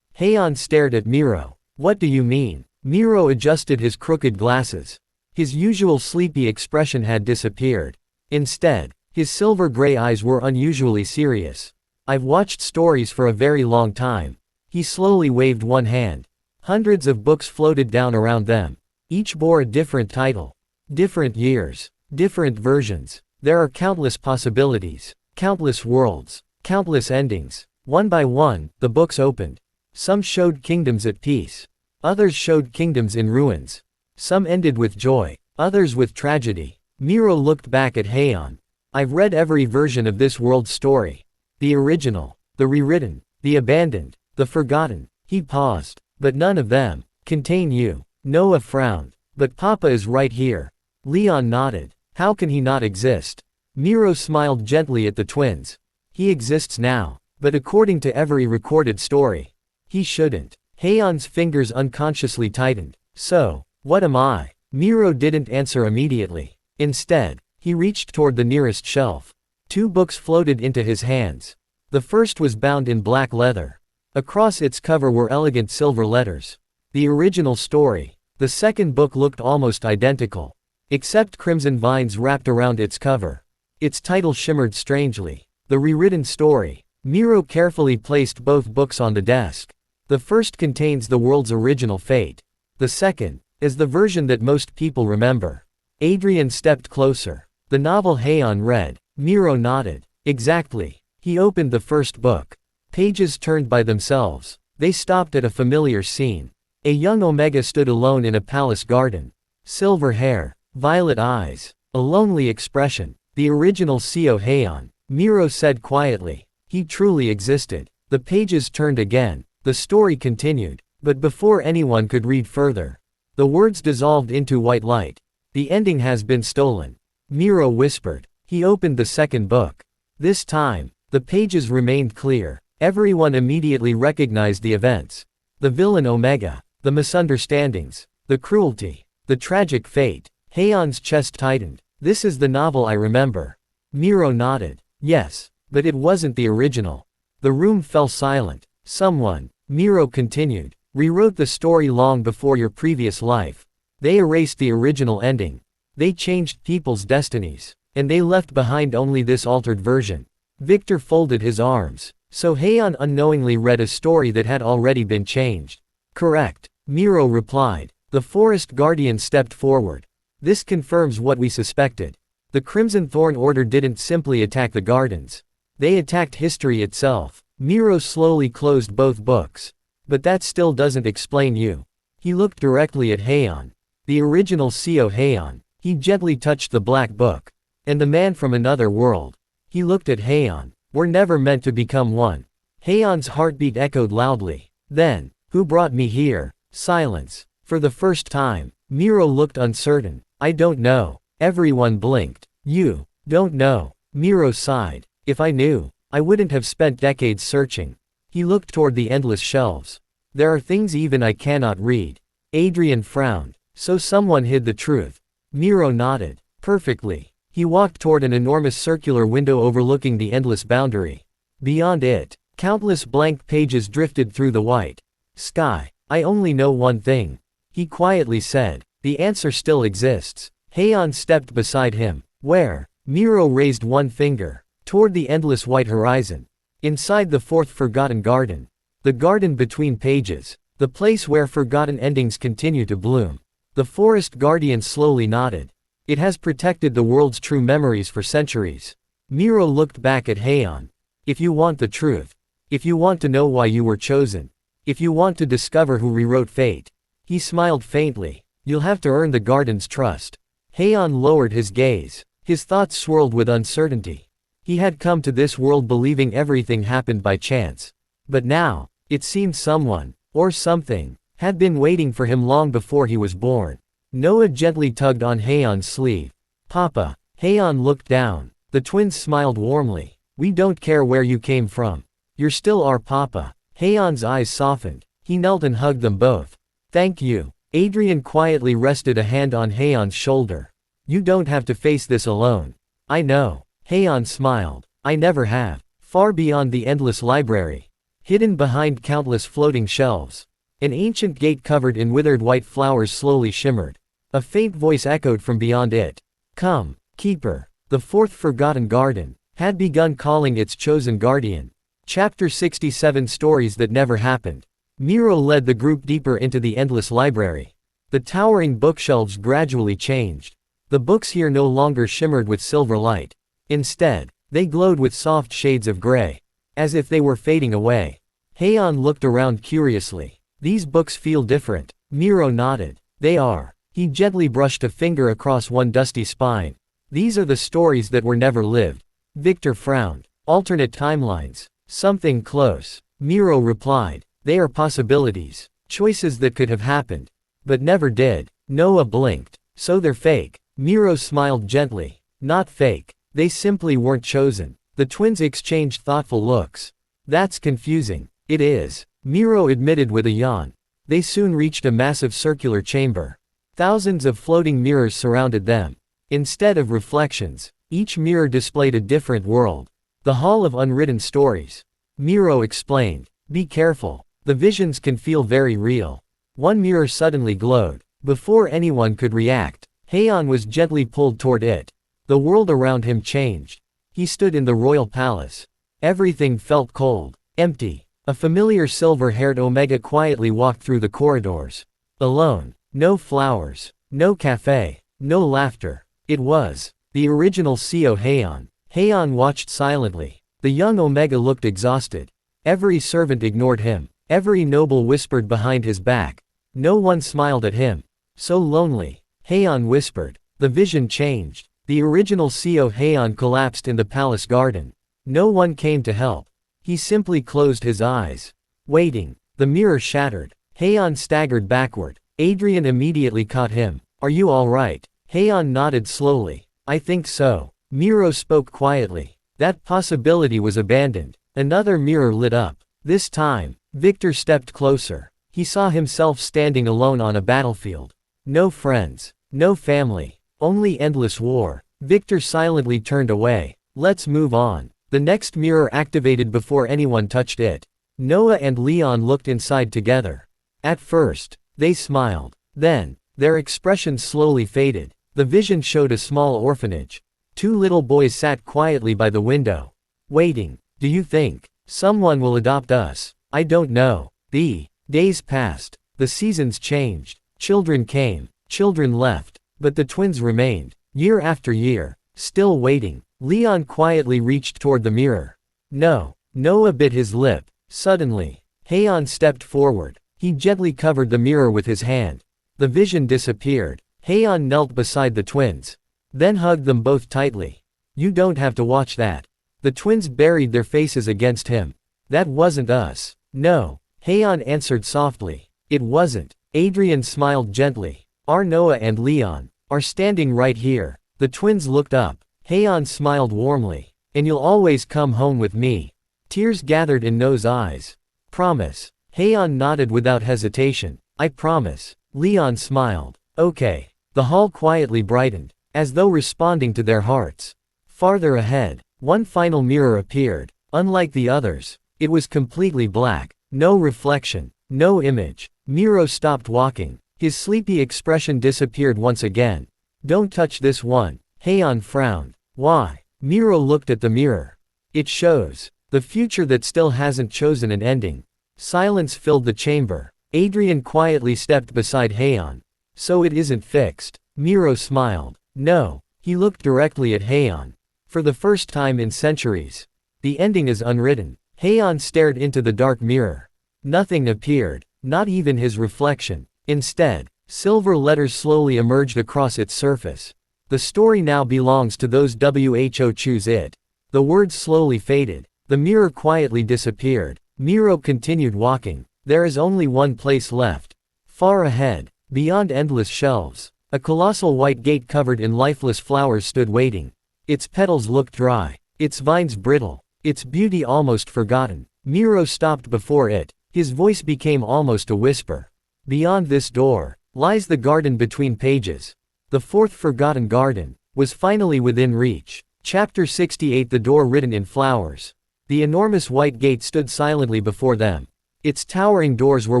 Haon stared at Miro. "What do you mean?" Miro adjusted his crooked glasses. His usual sleepy expression had disappeared. Instead, his silver gray eyes were unusually serious. "I've watched stories for a very long time." He slowly waved one hand. Hundreds of books floated down around them. Each bore a different title. Different years. Different versions. There are countless possibilities. Countless worlds. Countless endings. One by one, the books opened. Some showed kingdoms at peace. Others showed kingdoms in ruins. Some ended with joy. Others with tragedy. Miro looked back at Haon. "I've read every version of this world's story. The original. The rewritten. The abandoned. The forgotten." He paused. "But none of them contain you." Noah frowned. "But Papa is right here." Leon nodded. "How can he not exist?" Miro smiled gently at the twins. "He exists now. But according to every recorded story, he shouldn't." Haon's fingers unconsciously tightened. "So, what am I?" Miro didn't answer immediately. Instead, he reached toward the nearest shelf. 2 books floated into his hands. The first was bound in black leather. Across its cover were elegant silver letters. The original story. The second book looked almost identical. Except crimson vines wrapped around its cover. Its title shimmered strangely. The rewritten story. Miro carefully placed both books on the desk. The first contains the world's original fate. The second is the version that most people remember. Adrian stepped closer. The novel Haon read. Miro nodded. Exactly. He opened the first book. Pages turned by themselves. They stopped at a familiar scene. A young Omega stood alone in a palace garden. Silver hair. Violet eyes. A lonely expression. The original Seo Haon. Miro said quietly. He truly existed. The pages turned again. The story continued. But before anyone could read further, the words dissolved into white light. The ending has been stolen. Miro whispered. He opened the second book. This time, the pages remained clear. Everyone immediately recognized the events. The villain Omega. The misunderstandings. The cruelty. The tragic fate. Haon's chest tightened. This is the novel I remember. Miro nodded. Yes, but it wasn't the original. The room fell silent. Someone, Miro continued, rewrote the story long before your previous life. They erased the original ending. They changed people's destinies. And they left behind only this altered version. Victor folded his arms. So Haon unknowingly read a story that had already been changed. Correct, Miro replied. The forest guardian stepped forward. This confirms what we suspected. The Crimson Thorn Order didn't simply attack the gardens. They attacked history itself. Miro slowly closed both books. But that still doesn't explain you. He looked directly at Haon. The original Seo Haon. He gently touched the black book. And the man from another world. He looked at Haon. We're never meant to become one. Haon's heartbeat echoed loudly. Then, who brought me here? Silence. For the first time, Miro looked uncertain. I don't know. Everyone blinked. You don't know. Miro sighed. If I knew, I wouldn't have spent decades searching. He looked toward the endless shelves. There are things even I cannot read. Adrian frowned. So someone hid the truth. Miro nodded. Perfectly. He walked toward an enormous circular window overlooking the endless boundary. Beyond it, countless blank pages drifted through the white sky. I only know one thing. He quietly said. The answer still exists. Haon stepped beside him. Where? Miro raised one finger. Toward the endless white horizon. Inside the fourth forgotten garden. The garden between pages. The place where forgotten endings continue to bloom. The forest guardian slowly nodded. It has protected the world's true memories for centuries. Miro looked back at Haon. If you want the truth. If you want to know why you were chosen. If you want to discover who rewrote fate. He smiled faintly. You'll have to earn the garden's trust. Haon lowered his gaze. His thoughts swirled with uncertainty. He had come to this world believing everything happened by chance. But now, it seemed someone, or something, had been waiting for him long before he was born. Noah gently tugged on Haon's sleeve. Papa. Haon looked down. The twins smiled warmly. We don't care where you came from. You're still our papa. Haon's eyes softened. He knelt and hugged them both. Thank you. Adrian quietly rested a hand on Haon's shoulder. You don't have to face this alone. I know. Haon smiled. I never have. Far beyond the endless library. Hidden behind countless floating shelves. An ancient gate covered in withered white flowers slowly shimmered. A faint voice echoed from beyond it. Come, Keeper. The fourth forgotten garden had begun calling its chosen guardian. Chapter 67 Stories That Never Happened. Miro led the group deeper into the endless library. The towering bookshelves gradually changed. The books here no longer shimmered with silver light. Instead, they glowed with soft shades of gray. As if they were fading away. Haon looked around curiously. These books feel different. Miro nodded. They are. He gently brushed a finger across one dusty spine. These are the stories that were never lived. Victor frowned. Alternate timelines. Something close. Miro replied. They are possibilities. Choices that could have happened. But never did. Noah blinked. So they're fake. Miro smiled gently. Not fake. They simply weren't chosen. The twins exchanged thoughtful looks. That's confusing. It is. Miro admitted with a yawn. They soon reached a massive circular chamber. Thousands of floating mirrors surrounded them. Instead of reflections, each mirror displayed a different world. The Hall of Unwritten Stories. Miro explained. Be careful. The visions can feel very real. One mirror suddenly glowed. Before anyone could react, Haon was gently pulled toward it. The world around him changed. He stood in the royal palace. Everything felt cold, empty. A familiar silver-haired Omega quietly walked through the corridors. Alone. No flowers. No café. No laughter. It was the original CEO Haon. Haon watched silently. The young Omega looked exhausted. Every servant ignored him. Every noble whispered behind his back. No one smiled at him. So lonely. Haon whispered. The vision changed. The original CEO Haon collapsed in the palace garden. No one came to help. He simply closed his eyes. Waiting. The mirror shattered. Haon staggered backward. Adrian immediately caught him. Are you all right? Haon nodded slowly. I think so. Miro spoke quietly. That possibility was abandoned. Another mirror lit up. This time, Victor stepped closer. He saw himself standing alone on a battlefield. No friends. No family. Only endless war. Victor silently turned away. Let's move on. The next mirror activated before anyone touched it. Noah and Leon looked inside together. At first, they smiled. Then, their expressions slowly faded. The vision showed a small orphanage. Two little boys sat quietly by the window. Waiting. Do you think someone will adopt us? I don't know. The days passed. The seasons changed. Children came. Children left. But the twins remained. Year after year. Still waiting. Leon quietly reached toward the mirror. No. Noah bit his lip. Suddenly, Haon stepped forward. He gently covered the mirror with his hand. The vision disappeared. Haon knelt beside the twins. Then hugged them both tightly. You don't have to watch that. The twins buried their faces against him. That wasn't us. No. Haon answered softly. It wasn't. Adrian smiled gently. Our Noah and Leon are standing right here. The twins looked up. Haon smiled warmly. And you'll always come home with me. Tears gathered in Noah's eyes. Promise. Haon nodded without hesitation. I promise. Leon smiled. Okay. The hall quietly brightened, as though responding to their hearts. Farther ahead, one final mirror appeared. Unlike the others, it was completely black. No reflection. No image. Miro stopped walking. His sleepy expression disappeared once again. Don't touch this one. Haon frowned. Why? Miro looked at the mirror. It shows the future that still hasn't chosen an ending. Silence filled the chamber. Adrian quietly stepped beside Haon. So it isn't fixed. Miro smiled. No. He looked directly at Haon. For the first time in centuries. The ending is unwritten. Haon stared into the dark mirror. Nothing appeared. Not even his reflection. Instead, silver letters slowly emerged across its surface. The story now belongs to those who choose it. The words slowly faded. The mirror quietly disappeared. Miro continued walking. There is only one place left. Far ahead, beyond endless shelves, a colossal white gate covered in lifeless flowers stood waiting. Its petals looked dry. Its vines brittle. Its beauty almost forgotten. Miro stopped before it. His voice became almost a whisper. Beyond this door lies the garden between pages. The fourth forgotten garden was finally within reach. Chapter 68. The door written in flowers. The enormous white gate stood silently before them. Its towering doors were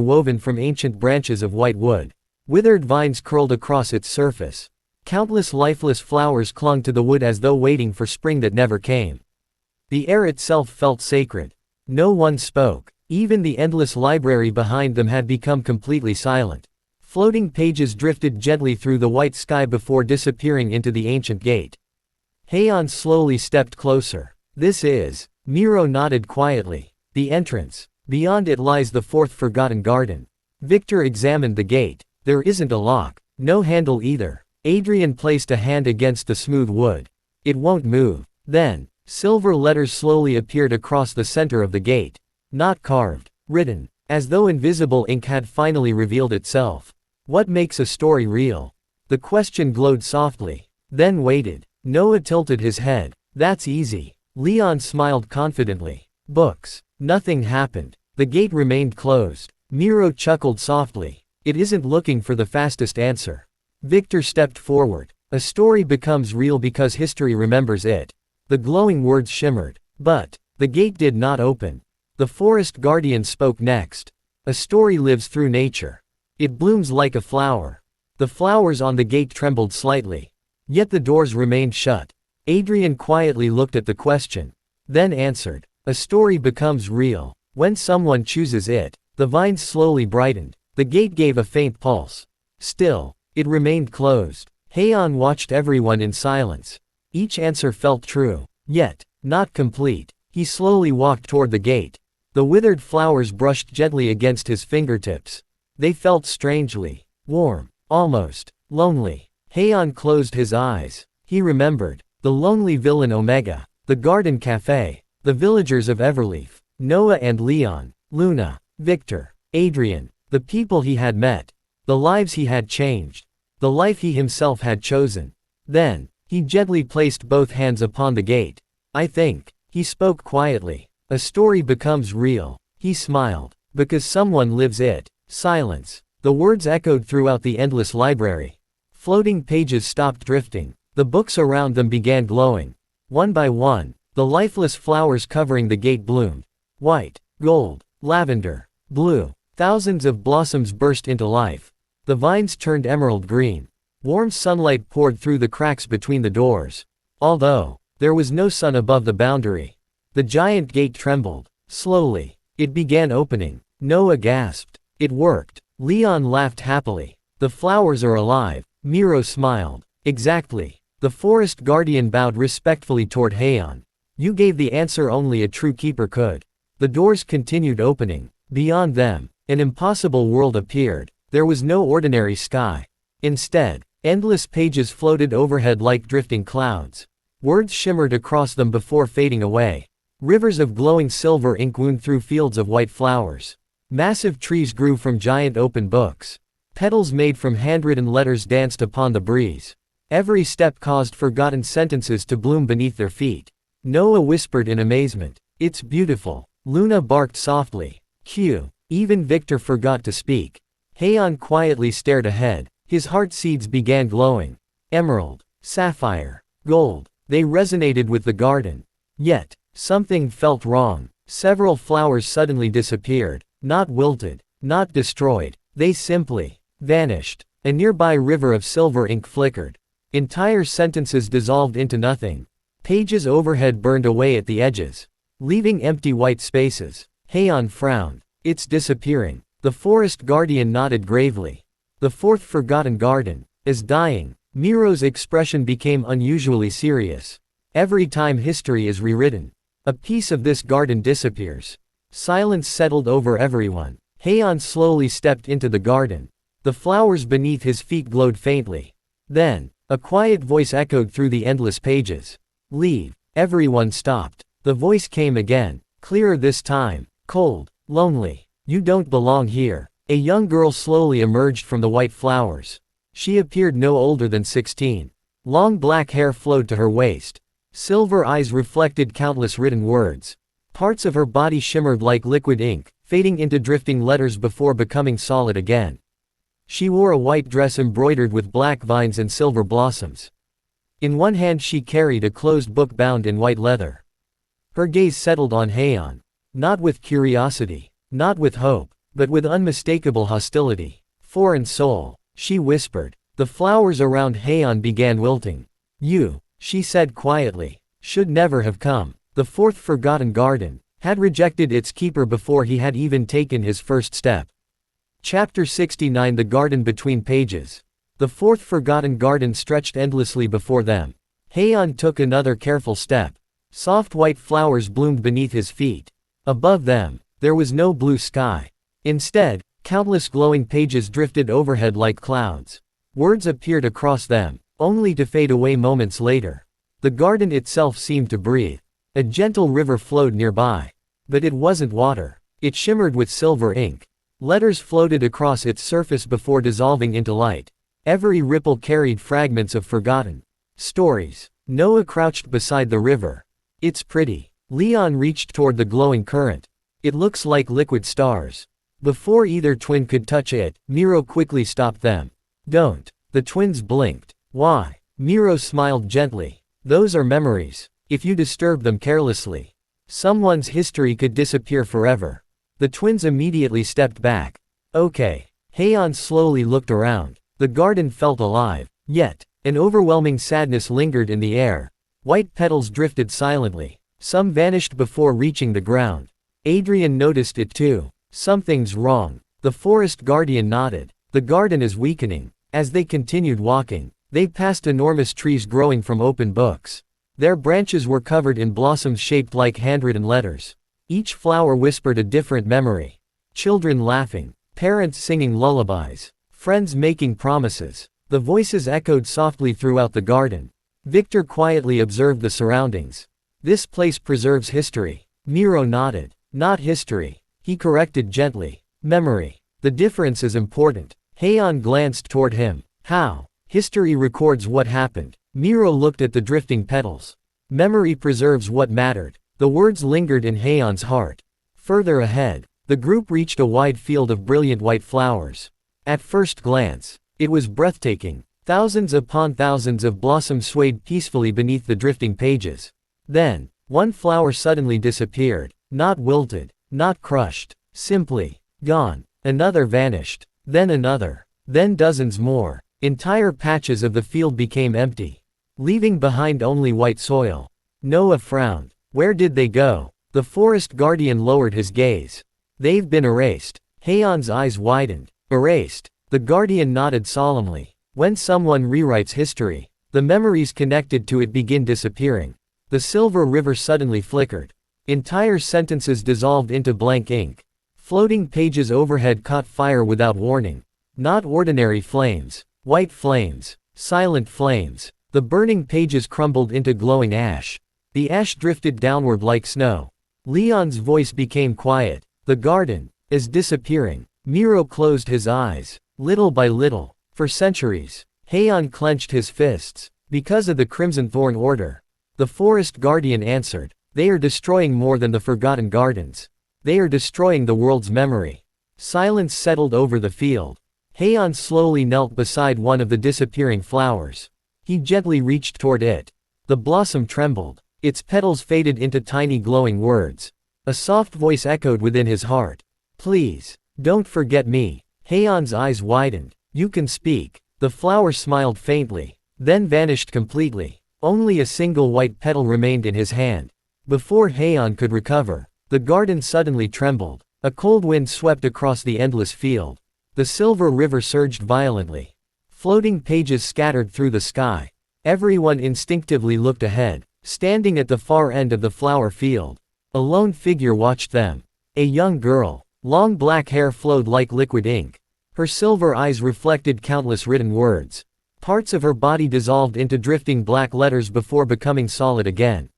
woven from ancient branches of white wood. Withered vines curled across its surface. Countless lifeless flowers clung to the wood as though waiting for spring that never came. The air itself felt sacred. No one spoke. Even the endless library behind them had become completely silent. Floating pages drifted gently through the white sky before disappearing into the ancient gate. Haon slowly stepped closer. This is. Miro nodded quietly. The entrance. Beyond it lies the fourth forgotten garden. Victor examined the gate. There isn't a lock. No handle either. Adrian placed a hand against the smooth wood. It won't move. Then, silver letters slowly appeared across the center of the gate. Not carved. Written. As though invisible ink had finally revealed itself. What makes a story real? The question glowed softly. Then waited. Noah tilted his head. That's easy. Leon smiled confidently. Books. Nothing happened. The gate remained closed. Miro chuckled softly. It isn't looking for the fastest answer. Victor stepped forward. A story becomes real because history remembers it. The glowing words shimmered. But the gate did not open. The forest guardian spoke next. A story lives through nature. It blooms like a flower. The flowers on the gate trembled slightly. Yet the doors remained shut. Adrian quietly looked at the question. Then answered. A story becomes real when someone chooses it. The vines slowly brightened. The gate gave a faint pulse. Still, it remained closed. Haon watched everyone in silence. Each answer felt true, yet not complete. He slowly walked toward the gate. The withered flowers brushed gently against his fingertips. They felt strangely warm, almost lonely. Haon closed his eyes. He remembered the lonely villain Omega, the garden café, the villagers of Everleaf, Noah and Leon, Luna, Victor, Adrian, the people he had met, the lives he had changed, the life he himself had chosen. Then, he gently placed both hands upon the gate. I think, he spoke quietly. A story becomes real. He smiled. Because someone lives it. Silence. The words echoed throughout the endless library. Floating pages stopped drifting. The books around them began glowing. One by one, the lifeless flowers covering the gate bloomed. White, gold, lavender, blue. Thousands of blossoms burst into life. The vines turned emerald green. Warm sunlight poured through the cracks between the doors. Although there was no sun above the boundary, the giant gate trembled. Slowly, it began opening. Noah gasped. It worked. Leon laughed happily. The flowers are alive. Miro smiled. Exactly. The forest guardian bowed respectfully toward Haon. You gave the answer only a true keeper could. The doors continued opening. Beyond them, an impossible world appeared. There was no ordinary sky. Instead, endless pages floated overhead like drifting clouds. Words shimmered across them before fading away. Rivers of glowing silver ink wound through fields of white flowers. Massive trees grew from giant open books. Petals made from handwritten letters danced upon the breeze. Every step caused forgotten sentences to bloom beneath their feet. Noah whispered in amazement. It's beautiful. Luna barked softly. Q. Even Victor forgot to speak. Haon quietly stared ahead. His heart seeds began glowing. Emerald, sapphire, gold. They resonated with the garden. Yet, something felt wrong. Several flowers suddenly disappeared. Not wilted, not destroyed. They simply vanished. A nearby river of silver ink flickered. Entire sentences dissolved into nothing. Pages overhead burned away at the edges, leaving empty white spaces. Haon frowned. It's disappearing. The forest guardian nodded gravely. The fourth forgotten garden is dying. Miro's expression became unusually serious. Every time history is rewritten, a piece of this garden disappears. Silence settled over everyone. Haon slowly stepped into the garden. The flowers beneath his feet glowed faintly. Then, a quiet voice echoed through the endless pages. Leave. Everyone stopped. The voice came again, clearer this time. Cold, lonely. You don't belong here. A young girl slowly emerged from the white flowers. She appeared no older than 16. Long black hair flowed to her waist. Silver eyes reflected countless written words. Parts of her body shimmered like liquid ink, fading into drifting letters before becoming solid again. She wore a white dress embroidered with black vines and silver blossoms. In one hand she carried a closed book bound in white leather. Her gaze settled on Haon. Not with curiosity, not with hope, but with unmistakable hostility. Foreign soul, she whispered. The flowers around Haon began wilting. You, she said quietly, should never have come. The fourth forgotten garden had rejected its keeper before he had even taken his first step. Chapter 69 The Garden Between Pages. The fourth forgotten garden stretched endlessly before them. Haon took another careful step. Soft white flowers bloomed beneath his feet. Above them, there was no blue sky. Instead, countless glowing pages drifted overhead like clouds. Words appeared across them, only to fade away moments later. The garden itself seemed to breathe. A gentle river flowed nearby. But it wasn't water. It shimmered with silver ink. Letters floated across its surface before dissolving into light. Every ripple carried fragments of forgotten stories. Noah crouched beside the river. It's pretty. Leon reached toward the glowing current. It looks like liquid stars. Before either twin could touch it, Miro quickly stopped them. Don't. The twins blinked. Why? Miro smiled gently. Those are memories. If you disturb them carelessly, Someone's history could disappear forever. The twins immediately stepped back. Okay. Haon slowly looked around. The garden felt alive. Yet, an overwhelming sadness lingered in the air. White petals drifted silently. Some vanished before reaching the ground. Adrian noticed it too. Something's wrong. The forest guardian nodded. The garden is weakening. As they continued walking, they passed enormous trees growing from open books. Their branches were covered in blossoms shaped like handwritten letters. Each flower whispered a different memory. Children laughing. Parents singing lullabies. Friends making promises. The voices echoed softly throughout the garden. Victor quietly observed the surroundings. This place preserves history. Miro nodded. Not history. He corrected gently. Memory. The difference is important. Haon glanced toward him. How? History records what happened. Miro looked at the drifting petals. Memory preserves what mattered. The words lingered in Haon's heart. Further ahead, the group reached a wide field of brilliant white flowers. At first glance, it was breathtaking. Thousands upon thousands of blossoms swayed peacefully beneath the drifting pages. Then, one flower suddenly disappeared. Not wilted, not crushed, simply gone. Another vanished. Then another. Then dozens more. Entire patches of the field became empty, leaving behind only white soil. Noah frowned. Where did they go? The forest guardian lowered his gaze. They've been erased. Haon's eyes widened. Erased. The guardian nodded solemnly. When someone rewrites history, the memories connected to it begin disappearing. The silver river suddenly flickered. Entire sentences dissolved into blank ink. Floating pages overhead caught fire without warning. Not ordinary flames. White flames. Silent flames. The burning pages crumbled into glowing ash. The ash drifted downward like snow. Leon's voice became quiet. The garden is disappearing. Miro closed his eyes. Little by little. For centuries. Haon clenched his fists. Because of the Crimson Thorn Order. The forest guardian answered. They are destroying more than the Forgotten Gardens. They are destroying the world's memory. Silence settled over the field. Haon slowly knelt beside one of the disappearing flowers. He gently reached toward it. The blossom trembled. Its petals faded into tiny glowing words. A soft voice echoed within his heart. Please, don't forget me. Haon's eyes widened. You can speak. The flower smiled faintly, then vanished completely. Only a single white petal remained in his hand. Before Haon could recover, the garden suddenly trembled. A cold wind swept across the endless field. The silver river surged violently. Floating pages scattered through the sky. Everyone instinctively looked ahead. Standing at the far end of the flower field, a lone figure watched them. A young girl. Long black hair flowed like liquid ink. Her silver eyes reflected countless written words. Parts of her body dissolved into drifting black letters before becoming solid again.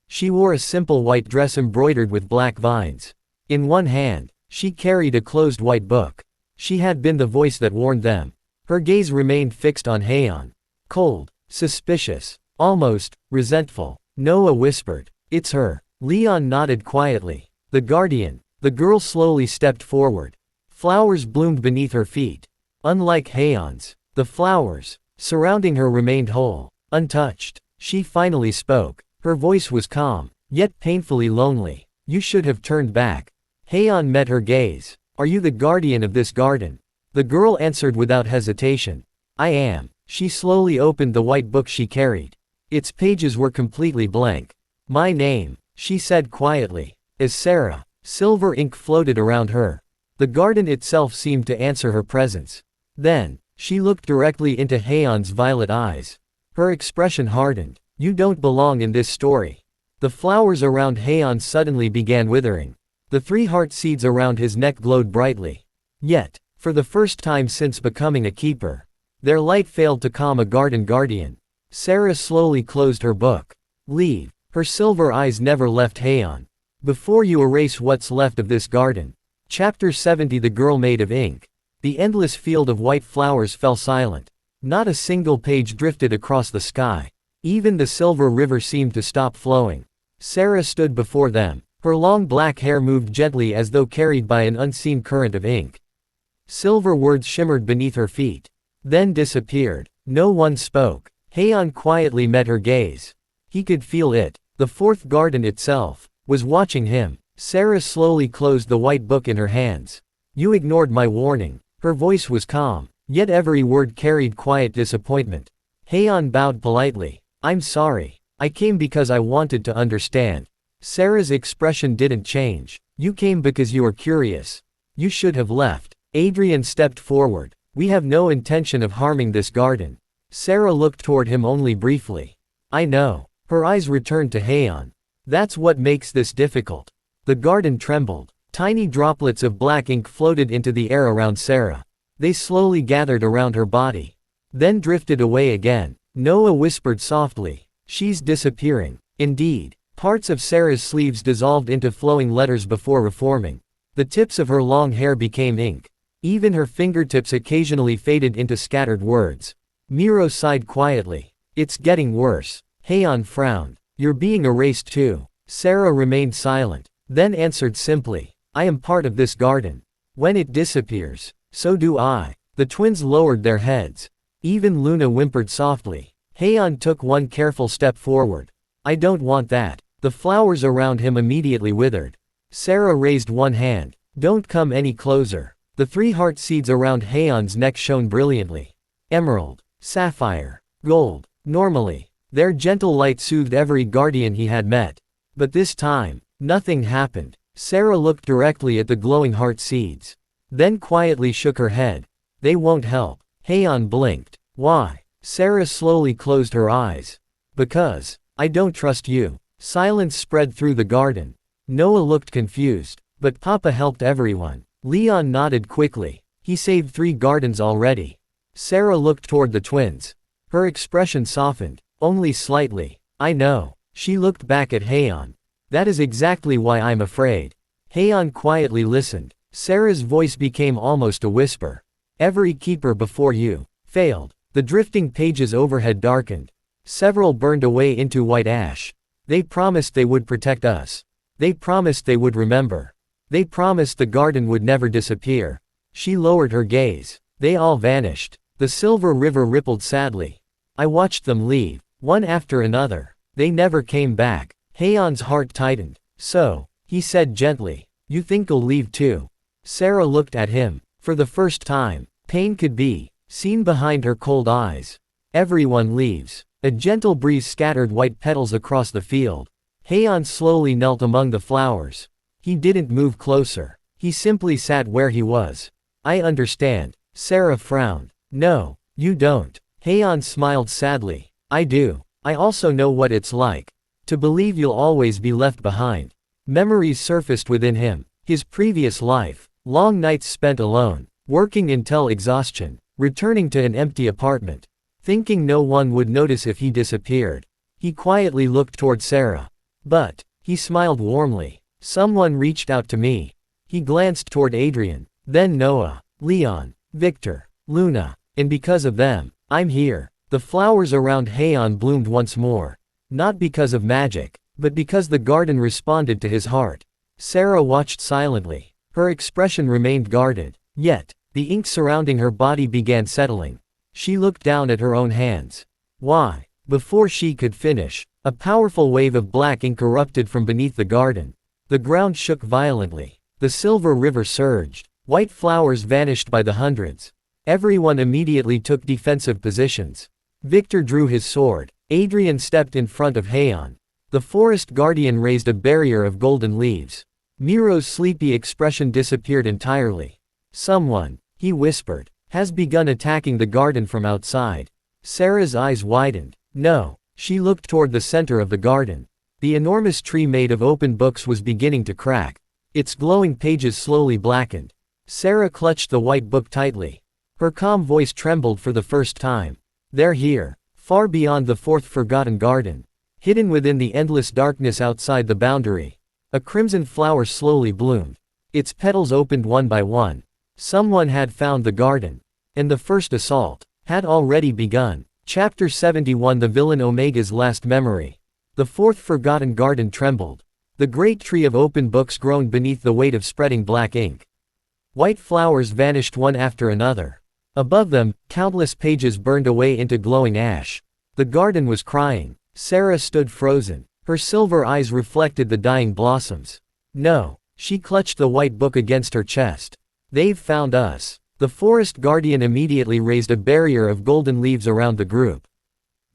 She wore a simple white dress embroidered with black vines. In one hand, she carried a closed white book. She had been the voice that warned them. Her gaze remained fixed on Haon. Cold, suspicious, almost resentful. Noah whispered, "It's her." Leon nodded quietly. The guardian. The girl slowly stepped forward. Flowers bloomed beneath her feet. Unlike Haon's, the flowers surrounding her remained whole, untouched. She finally spoke. Her voice was calm, yet painfully lonely. You should have turned back. Haon met her gaze. Are you the guardian of this garden? The girl answered without hesitation. I am. She slowly opened the white book she carried. Its pages were completely blank. My name, she said quietly, is Sarah. Silver ink floated around her. The garden itself seemed to answer her presence. Then, she looked directly into Haon's violet eyes. Her expression hardened. You don't belong in this story. The flowers around Haon suddenly began withering. The 3 heart seeds around his neck glowed brightly. Yet, for the first time since becoming a keeper, their light failed to calm a garden guardian. Sarah slowly closed her book. Leave. Her silver eyes never left Haon. Before you erase what's left of this garden. Chapter 70. The girl made of ink. The endless field of white flowers fell silent. Not a single page drifted across the sky. Even the silver river seemed to stop flowing. Sarah stood before them. Her long black hair moved gently as though carried by an unseen current of ink. Silver words shimmered beneath her feet. Then disappeared. No one spoke. Haon quietly met her gaze. He could feel it. The 4th garden itself. was watching him. Sarah slowly closed the white book in her hands. You ignored my warning. Her voice was calm, yet every word carried quiet disappointment. Haon bowed politely. I'm sorry. I came because I wanted to understand. Sarah's expression didn't change. You came because you were curious. You should have left. Adrian stepped forward. We have no intention of harming this garden. Sarah looked toward him only briefly. I know. Her eyes returned to Haon. That's what makes this difficult. The garden trembled. Tiny droplets of black ink floated into the air around Sarah. They slowly gathered around her body. Then drifted away again. Noah whispered softly. She's disappearing. Indeed. Parts of Sarah's sleeves dissolved into flowing letters before reforming. The tips of her long hair became ink. Even her fingertips occasionally faded into scattered words. Miro sighed quietly. It's getting worse. Haon frowned. You're being erased too. Sarah remained silent, then answered simply. I am part of this garden. When it disappears, so do I. The twins lowered their heads. Even Luna whimpered softly. Haon took one careful step forward. I don't want that. The flowers around him immediately withered. Sarah raised one hand. Don't come any closer. The 3 heart seeds around Haon's neck shone brilliantly. Emerald, sapphire, gold. Normally, their gentle light soothed every guardian he had met. But this time, nothing happened. Sarah looked directly at the glowing heart seeds. Then quietly shook her head. They won't help. Haon blinked. Why? Sarah slowly closed her eyes. Because, I don't trust you. Silence spread through the garden. Noah looked confused. But Papa helped everyone. Leon nodded quickly. He saved 3 gardens already. Sarah looked toward the twins. Her expression softened, only slightly. I know. She looked back at Haon. That is exactly why I'm afraid. Haon quietly listened. Sarah's voice became almost a whisper. Every keeper before you failed. The drifting pages overhead darkened. Several burned away into white ash. They promised they would protect us. They promised they would remember. They promised the garden would never disappear. She lowered her gaze. They all vanished. The silver river rippled sadly. I watched them leave, one after another. They never came back. Haon's heart tightened. So, he said gently, you think you'll leave too? Sarah looked at him. For the first time, pain could be seen behind her cold eyes. Everyone leaves. A gentle breeze scattered white petals across the field. Haon slowly knelt among the flowers. He didn't move closer. He simply sat where he was. I understand. Sarah frowned. No, you don't. Haon smiled sadly. I do. I also know what it's like. To believe you'll always be left behind. Memories surfaced within him. His previous life. Long nights spent alone. Working until exhaustion. Returning to an empty apartment. Thinking no one would notice if he disappeared. He quietly looked toward Sarah. But, he smiled warmly. Someone reached out to me. He glanced toward Adrian. Then Noah, Leon, Victor, Luna. And because of them, I'm here. The flowers around Haon bloomed once more. Not because of magic, but because the garden responded to his heart. Sarah watched silently. Her expression remained guarded. Yet, the ink surrounding her body began settling. She looked down at her own hands. Why? Before she could finish, a powerful wave of black ink erupted from beneath the garden. The ground shook violently. The silver river surged. White flowers vanished by the hundreds. Everyone immediately took defensive positions. Victor drew his sword. Adrian stepped in front of Haon. The forest guardian raised a barrier of golden leaves. Miro's sleepy expression disappeared entirely. Someone, he whispered, has begun attacking the garden from outside. Sarah's eyes widened. No. She looked toward the center of the garden. The enormous tree made of open books was beginning to crack. Its glowing pages slowly blackened. Sarah clutched the white book tightly. Her calm voice trembled for the first time. They're here, far beyond the 4th forgotten garden. Hidden within the endless darkness outside the boundary. A crimson flower slowly bloomed. Its petals opened one by one. Someone had found the garden. And the first assault had already begun. Chapter 71 The Villain Omega's Last Memory. The 4th forgotten garden trembled. The great tree of open books groaned beneath the weight of spreading black ink. White flowers vanished one after another. Above them, countless pages burned away into glowing ash. The garden was crying. Sarah stood frozen. Her silver eyes reflected the dying blossoms. No. She clutched the white book against her chest. They've found us. The forest guardian immediately raised a barrier of golden leaves around the group.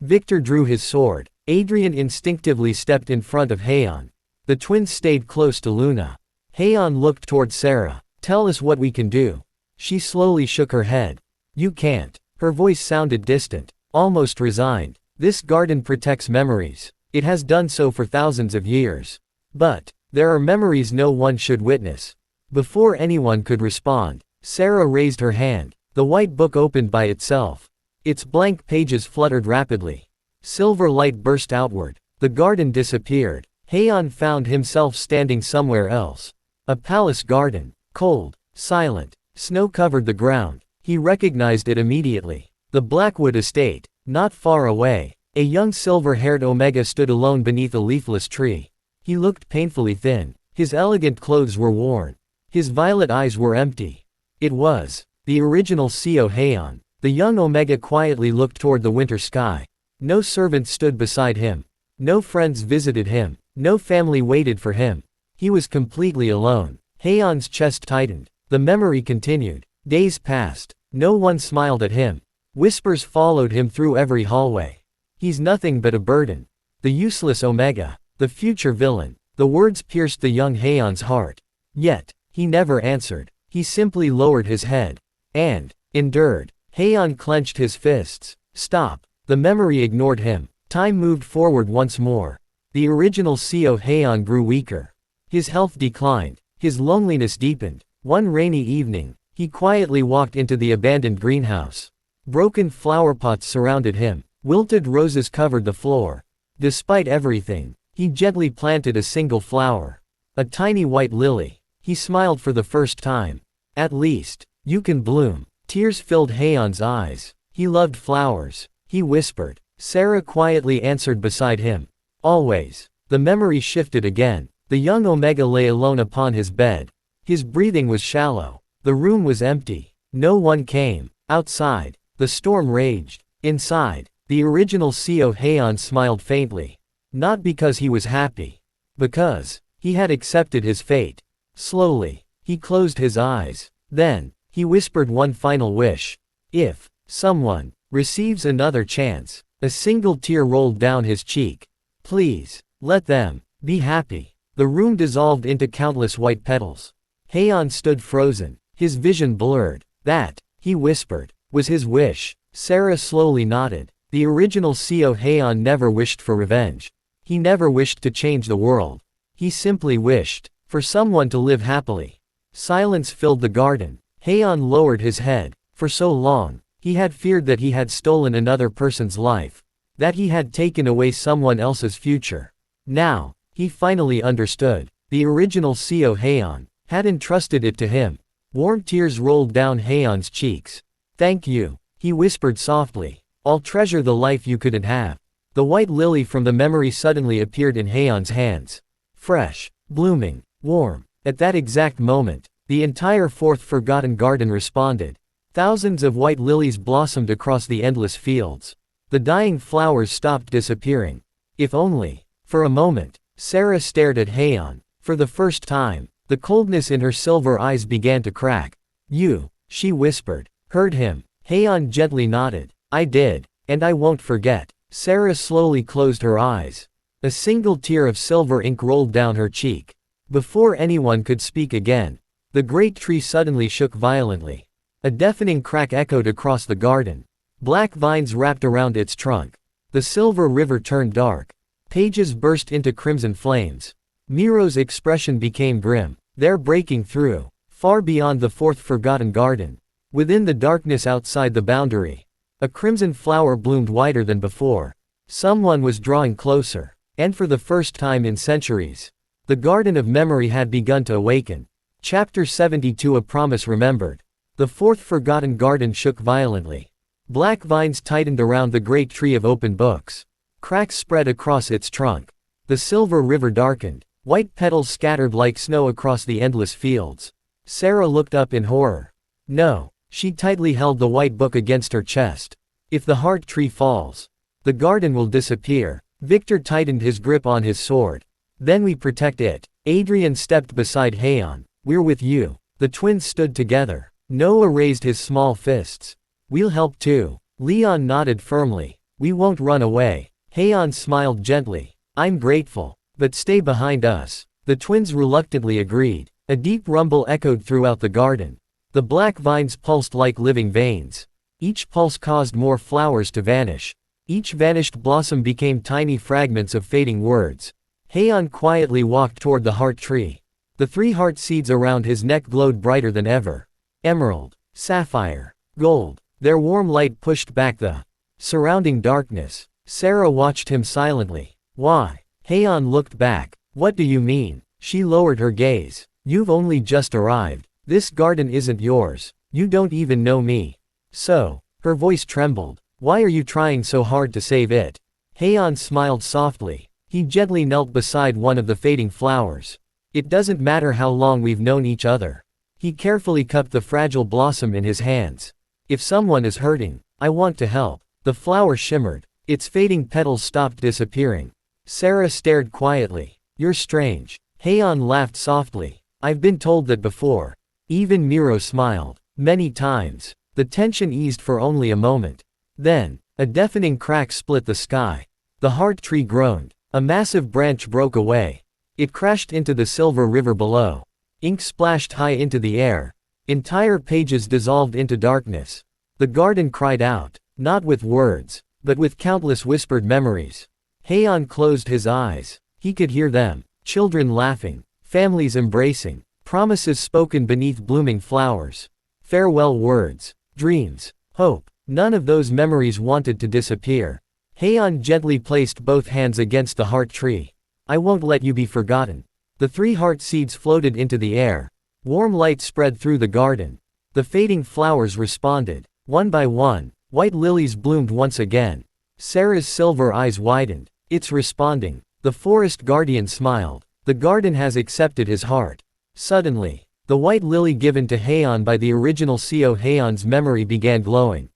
Victor drew his sword. Adrian instinctively stepped in front of Haon. The twins stayed close to Luna. Haon looked toward Sarah. Tell us what we can do. She slowly shook her head. You can't. Her voice sounded distant, almost resigned. This garden protects memories. It has done so for thousands of years. But there are memories no one should witness. Before anyone could respond, Sarah raised her hand. The white book opened by itself. Its blank pages fluttered rapidly. Silver light burst outward. The garden disappeared. Haon found himself standing somewhere else. A palace garden. Cold, silent. Snow covered the ground. He recognized it immediately. The Blackwood estate. Not far away, a young silver-haired Omega stood alone beneath a leafless tree. He looked painfully thin. His elegant clothes were worn. His violet eyes were empty. It was the original Co Haon. The young Omega quietly looked toward the winter sky. No servant stood beside him. No friends visited him. No family waited for him. He was completely alone. Haon's chest tightened. The memory continued. Days passed. No one smiled at him. Whispers followed him through every hallway. He's nothing but a burden. The useless Omega. The future villain. The words pierced the young Haon's heart. Yet, he never answered. He simply lowered his head. And endured. Haon clenched his fists. Stop. The memory ignored him. Time moved forward once more. The original Co Haon grew weaker. His health declined. His loneliness deepened. One rainy evening, he quietly walked into the abandoned greenhouse. Broken flower pots surrounded him. Wilted roses covered the floor. Despite everything, he gently planted a single flower. A tiny white lily. He smiled for the first time. At least, you can bloom. Tears filled Haon's eyes. He loved flowers. He whispered. Sarah quietly answered beside him. Always. The memory shifted again. The young Omega lay alone upon his bed. His breathing was shallow. The room was empty. No one came. Outside, the storm raged. Inside, the original Co Haon smiled faintly. Not because he was happy. Because he had accepted his fate. Slowly, he closed his eyes. Then, he whispered one final wish. If someone receives another chance. A single tear rolled down his cheek. Please, let them be happy. The room dissolved into countless white petals. Haon stood frozen, his vision blurred. That, he whispered, was his wish. Sarah slowly nodded. The original Co Haon never wished for revenge. He never wished to change the world. He simply wished for someone to live happily. Silence filled the garden. Haon lowered his head. For so long, he had feared that he had stolen another person's life. That he had taken away someone else's future. Now, he finally understood. The original Co Haon had entrusted it to him. Warm tears rolled down Haon's cheeks. Thank you, he whispered softly. I'll treasure the life you couldn't have. The white lily from the memory suddenly appeared in Haon's hands. Fresh, blooming, warm. At that exact moment, the entire fourth forgotten garden responded. Thousands of white lilies blossomed across the endless fields. The dying flowers stopped disappearing. If only. For a moment, Sarah stared at Haon. For the first time, the coldness in her silver eyes began to crack. You, she whispered. Heard him. Haon gently nodded. I did. And I won't forget. Sarah slowly closed her eyes. A single tear of silver ink rolled down her cheek. Before anyone could speak again, the great tree suddenly shook violently. A deafening crack echoed across the garden. Black vines wrapped around its trunk. The silver river turned dark. Pages burst into crimson flames. Miro's expression became grim. They're breaking through. Far beyond the fourth forgotten garden. Within the darkness outside the boundary. A crimson flower bloomed wider than before. Someone was drawing closer. And for the first time in centuries, the garden of memory had begun to awaken. Chapter 72 A Promise Remembered. The fourth forgotten garden shook violently. Black vines tightened around the great tree of open books. Cracks spread across its trunk. The silver river darkened. White petals scattered like snow across the endless fields. Sarah looked up in horror. No, she tightly held the white book against her chest. If the heart tree falls, the garden will disappear. Victor tightened his grip on his sword. Then we protect it. Adrian stepped beside Haon. We're with you. The twins stood together. Noah raised his small fists. We'll help too. Leon nodded firmly. We won't run away. Haon smiled gently. I'm grateful. But stay behind us. The twins reluctantly agreed. A deep rumble echoed throughout the garden. The black vines pulsed like living veins. Each pulse caused more flowers to vanish. Each vanished blossom became tiny fragments of fading words. Haon quietly walked toward the heart tree. The 3 heart seeds around his neck glowed brighter than ever. Emerald, sapphire, gold. Their warm light pushed back the surrounding darkness. Sarah watched him silently. Why? Haon looked back. What do you mean? She lowered her gaze. You've only just arrived. This garden isn't yours. You don't even know me. So, her voice trembled. Why are you trying so hard to save it? Haon smiled softly. He gently knelt beside one of the fading flowers. It doesn't matter how long we've known each other. He carefully cupped the fragile blossom in his hands. If someone is hurting, I want to help. The flower shimmered. Its fading petals stopped disappearing. Sarah stared quietly. You're strange. Haon laughed softly. I've been told that before. Even Miro smiled. Many times. The tension eased for only a moment. Then, a deafening crack split the sky. The heart tree groaned. A massive branch broke away. It crashed into the silver river below. Ink splashed high into the air. Entire pages dissolved into darkness. The garden cried out, not with words, but with countless whispered memories. Haon closed his eyes. He could hear them. Children laughing. Families embracing. Promises spoken beneath blooming flowers. Farewell words. Dreams. Hope. None of those memories wanted to disappear. Haon gently placed both hands against the heart tree. I won't let you be forgotten. The 3 heart seeds floated into the air. Warm light spread through the garden. The fading flowers responded. One by one, white lilies bloomed once again. Sarah's silver eyes widened. It's responding. The forest guardian smiled. The garden has accepted his heart. Suddenly, the white lily given to Haon by the original CO Haon's memory began glowing.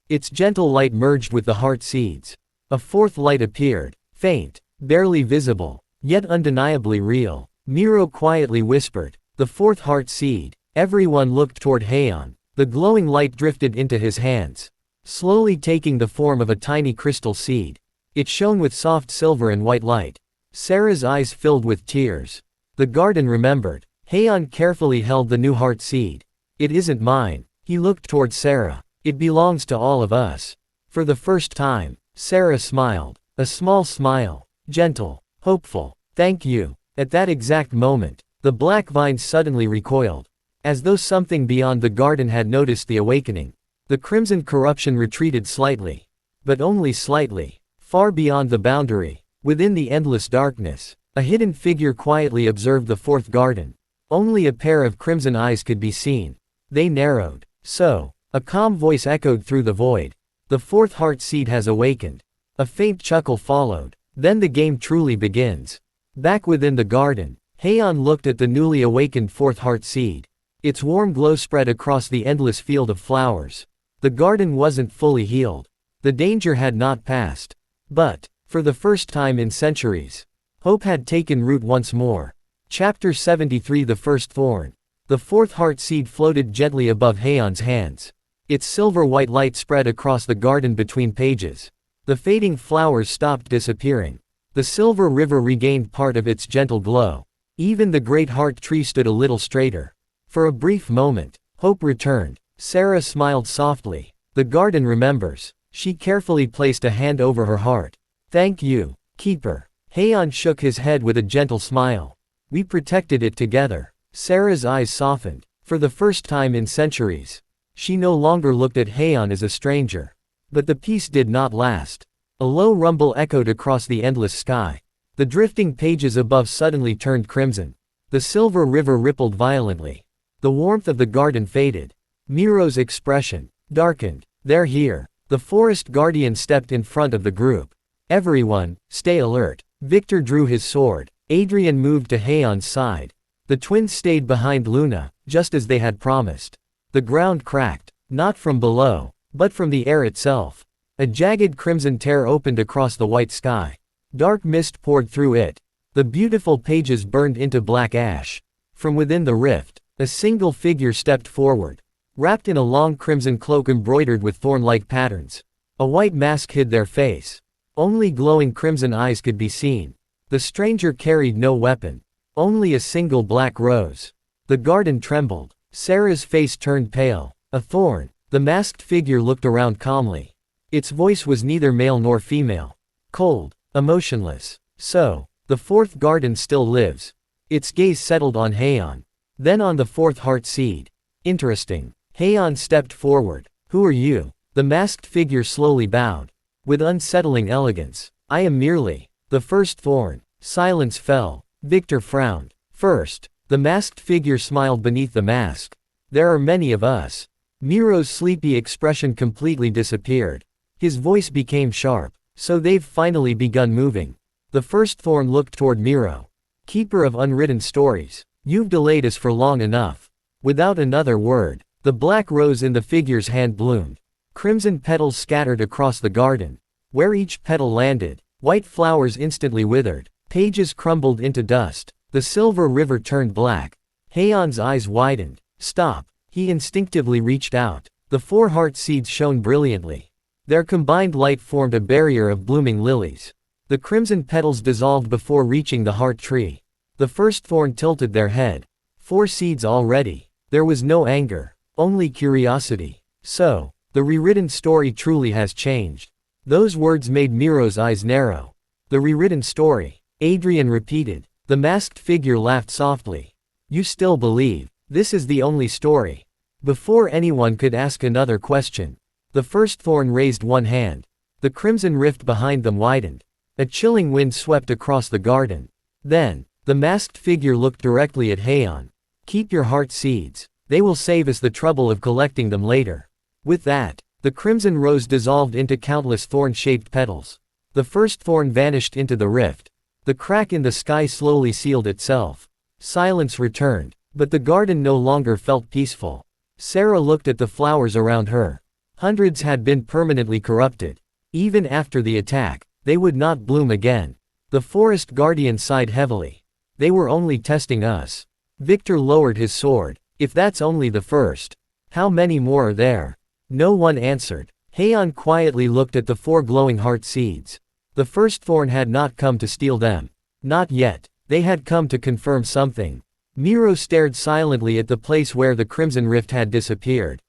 Its gentle light merged with the heart seeds. A 4th light appeared. Faint. Barely visible. Yet undeniably real. Miro quietly whispered. The 4th heart seed. Everyone looked toward Haon. The glowing light drifted into his hands. Slowly taking the form of a tiny crystal seed. It shone with soft silver and white light. Sarah's eyes filled with tears. The garden remembered. Haon carefully held the new heart seed. It isn't mine. He looked toward Sarah. It belongs to all of us. For the first time, Sarah smiled. A small smile. Gentle. Hopeful. Thank you. At that exact moment, the black vines suddenly recoiled. As though something beyond the garden had noticed the awakening. The crimson corruption retreated slightly. But only slightly. Far beyond the boundary. Within the endless darkness, a hidden figure quietly observed the 4th garden. Only a pair of crimson eyes could be seen. They narrowed. So, a calm voice echoed through the void. The 4th heart seed has awakened. A faint chuckle followed. Then the game truly begins. Back within the garden, Haon looked at the newly awakened 4th heart seed. Its warm glow spread across the endless field of flowers. The garden wasn't fully healed. The danger had not passed. But, for the first time in centuries, hope had taken root once more. Chapter 73 The First Thorn. The 4th heart seed floated gently above Haon's hands. Its silver-white light spread across the garden between pages. The fading flowers stopped disappearing. The silver river regained part of its gentle glow. Even the great heart tree stood a little straighter. For a brief moment, hope returned. Sarah smiled softly. The garden remembers. She carefully placed a hand over her heart. Thank you, Keeper. Haon shook his head with a gentle smile. We protected it together. Sarah's eyes softened. For the first time in centuries, she no longer looked at Haon as a stranger. But the peace did not last. A low rumble echoed across the endless sky. The drifting pages above suddenly turned crimson. The silver river rippled violently. The warmth of the garden faded. Miro's expression darkened. They're here. The forest guardian stepped in front of the group. Everyone, stay alert. Victor drew his sword. Adrian moved to Haon's side. The twins stayed behind Luna, just as they had promised. The ground cracked. Not from below, but from the air itself. A jagged crimson tear opened across the white sky. Dark mist poured through it. The beautiful pages burned into black ash. From within the rift, a single figure stepped forward, wrapped in a long crimson cloak embroidered with thorn-like patterns. A white mask hid their face. Only glowing crimson eyes could be seen. The stranger carried no weapon, only a single black rose. The garden trembled. Sarah's face turned pale. A thorn. The masked figure looked around calmly. Its voice was neither male nor female. Cold, emotionless. So, the fourth garden still lives. Its gaze settled on Haon. Then on the fourth heart seed. Interesting. Haon stepped forward. Who are you? The masked figure slowly bowed. With unsettling elegance. I am merely the first thorn. Silence fell. Victor frowned. First. The masked figure smiled beneath the mask. There are many of us. Miro's sleepy expression completely disappeared. His voice became sharp. So they've finally begun moving. The first thorn looked toward Miro. Keeper of unwritten stories. You've delayed us for long enough. Without another word, the black rose in the figure's hand bloomed. Crimson petals scattered across the garden. Where each petal landed, white flowers instantly withered. Pages crumbled into dust. The silver river turned black. Haon's eyes widened. Stop. He instinctively reached out. The four heart seeds shone brilliantly. Their combined light formed a barrier of blooming lilies. The crimson petals dissolved before reaching the heart tree. The first thorn tilted their head. 4 seeds already. There was no anger, only curiosity. So, the rewritten story truly has changed. Those words made Miro's eyes narrow. The rewritten story, Adrian repeated. The masked figure laughed softly. You still believe this is the only story? Before anyone could ask another question, the first thorn raised one hand. The crimson rift behind them widened. A chilling wind swept across the garden. Then, the masked figure looked directly at Haon. Keep your heart seeds. They will save us the trouble of collecting them later. With that, the crimson rose dissolved into countless thorn-shaped petals. The first thorn vanished into the rift. The crack in the sky slowly sealed itself. Silence returned, but the garden no longer felt peaceful. Sarah looked at the flowers around her. Hundreds had been permanently corrupted. Even after the attack, they would not bloom again. The forest guardian sighed heavily. They were only testing us. Victor lowered his sword. If that's only the first, how many more are there? No one answered. Haon quietly looked at the 4 glowing heart seeds. The first thorn had not come to steal them. Not yet. They had come to confirm something. Miro stared silently at the place where the crimson rift had disappeared.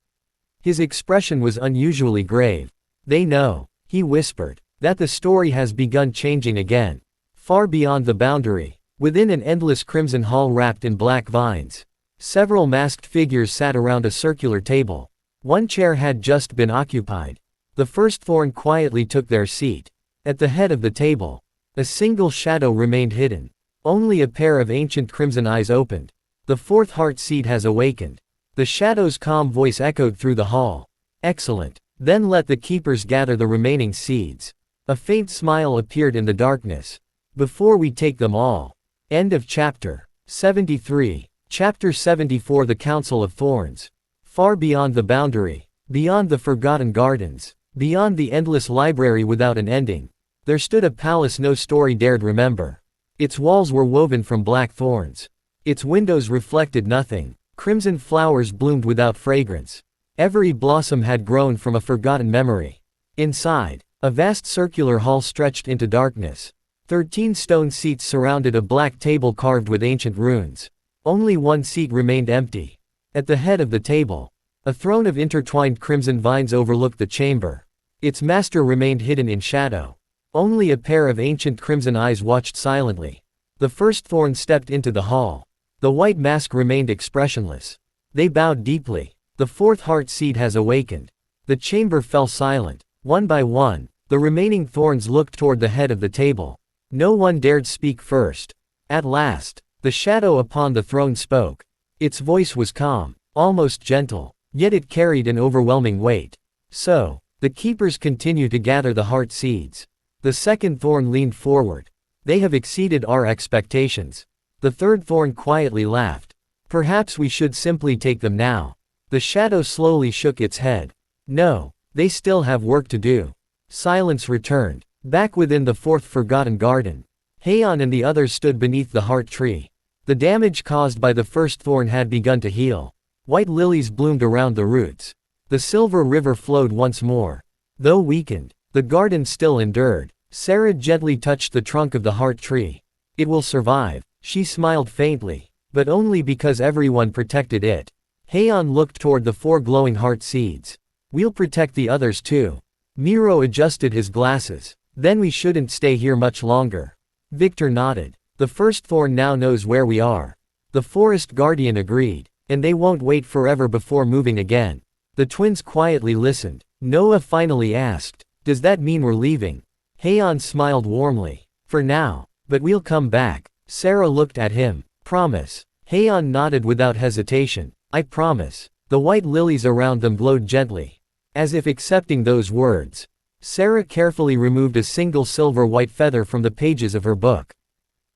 His expression was unusually grave. They know, he whispered, that the story has begun changing again. Far beyond the boundary, within an endless crimson hall wrapped in black vines. Several masked figures sat around a circular table. One chair had just been occupied. The first thorn quietly took their seat. At the head of the table, a single shadow remained hidden. Only a pair of ancient crimson eyes opened. The fourth heart seed has awakened. The shadow's calm voice echoed through the hall. Excellent. Then let the keepers gather the remaining seeds. A faint smile appeared in the darkness. Before we take them all. End of chapter 73. Chapter 74. The Council of Thorns. Far beyond the boundary, beyond the forgotten gardens, beyond the endless library without an ending, there stood a palace no story dared remember. Its walls were woven from black thorns. Its windows reflected nothing. Crimson flowers bloomed without fragrance. Every blossom had grown from a forgotten memory. Inside, a vast circular hall stretched into darkness. 13 stone seats surrounded a black table carved with ancient runes. Only one seat remained empty. At the head of the table, a throne of intertwined crimson vines overlooked the chamber. Its master remained hidden in shadow. Only a pair of ancient crimson eyes watched silently. The first thorn stepped into the hall. The white mask remained expressionless. They bowed deeply. The fourth heart seed has awakened. The chamber fell silent. One by one, the remaining thorns looked toward the head of the table. No one dared speak first. At last, the shadow upon the throne spoke. Its voice was calm, almost gentle, yet it carried an overwhelming weight. So, the keepers continue to gather the heart seeds. The second thorn leaned forward. They have exceeded our expectations. The third thorn quietly laughed. Perhaps we should simply take them now. The shadow slowly shook its head. No, they still have work to do. Silence returned. Back within the fourth forgotten garden, Haon and the others stood beneath the heart tree. The damage caused by the first thorn had begun to heal. White lilies bloomed around the roots. The silver river flowed once more. Though weakened, the garden still endured. Sarah gently touched the trunk of the heart tree. It will survive, she smiled faintly, but only because everyone protected it. Haon looked toward the 4 glowing heart seeds. We'll protect the others too. Miro adjusted his glasses. Then we shouldn't stay here much longer. Victor nodded. The first thorn now knows where we are. The forest guardian agreed. And they won't wait forever before moving again. The twins quietly listened. Noah finally asked, "Does that mean we're leaving?" Haon smiled warmly. "For now. But we'll come back." Sarah looked at him. "Promise?" Haon nodded without hesitation. "I promise." The white lilies around them glowed gently. As if accepting those words, Sarah carefully removed a single silver white feather from the pages of her book.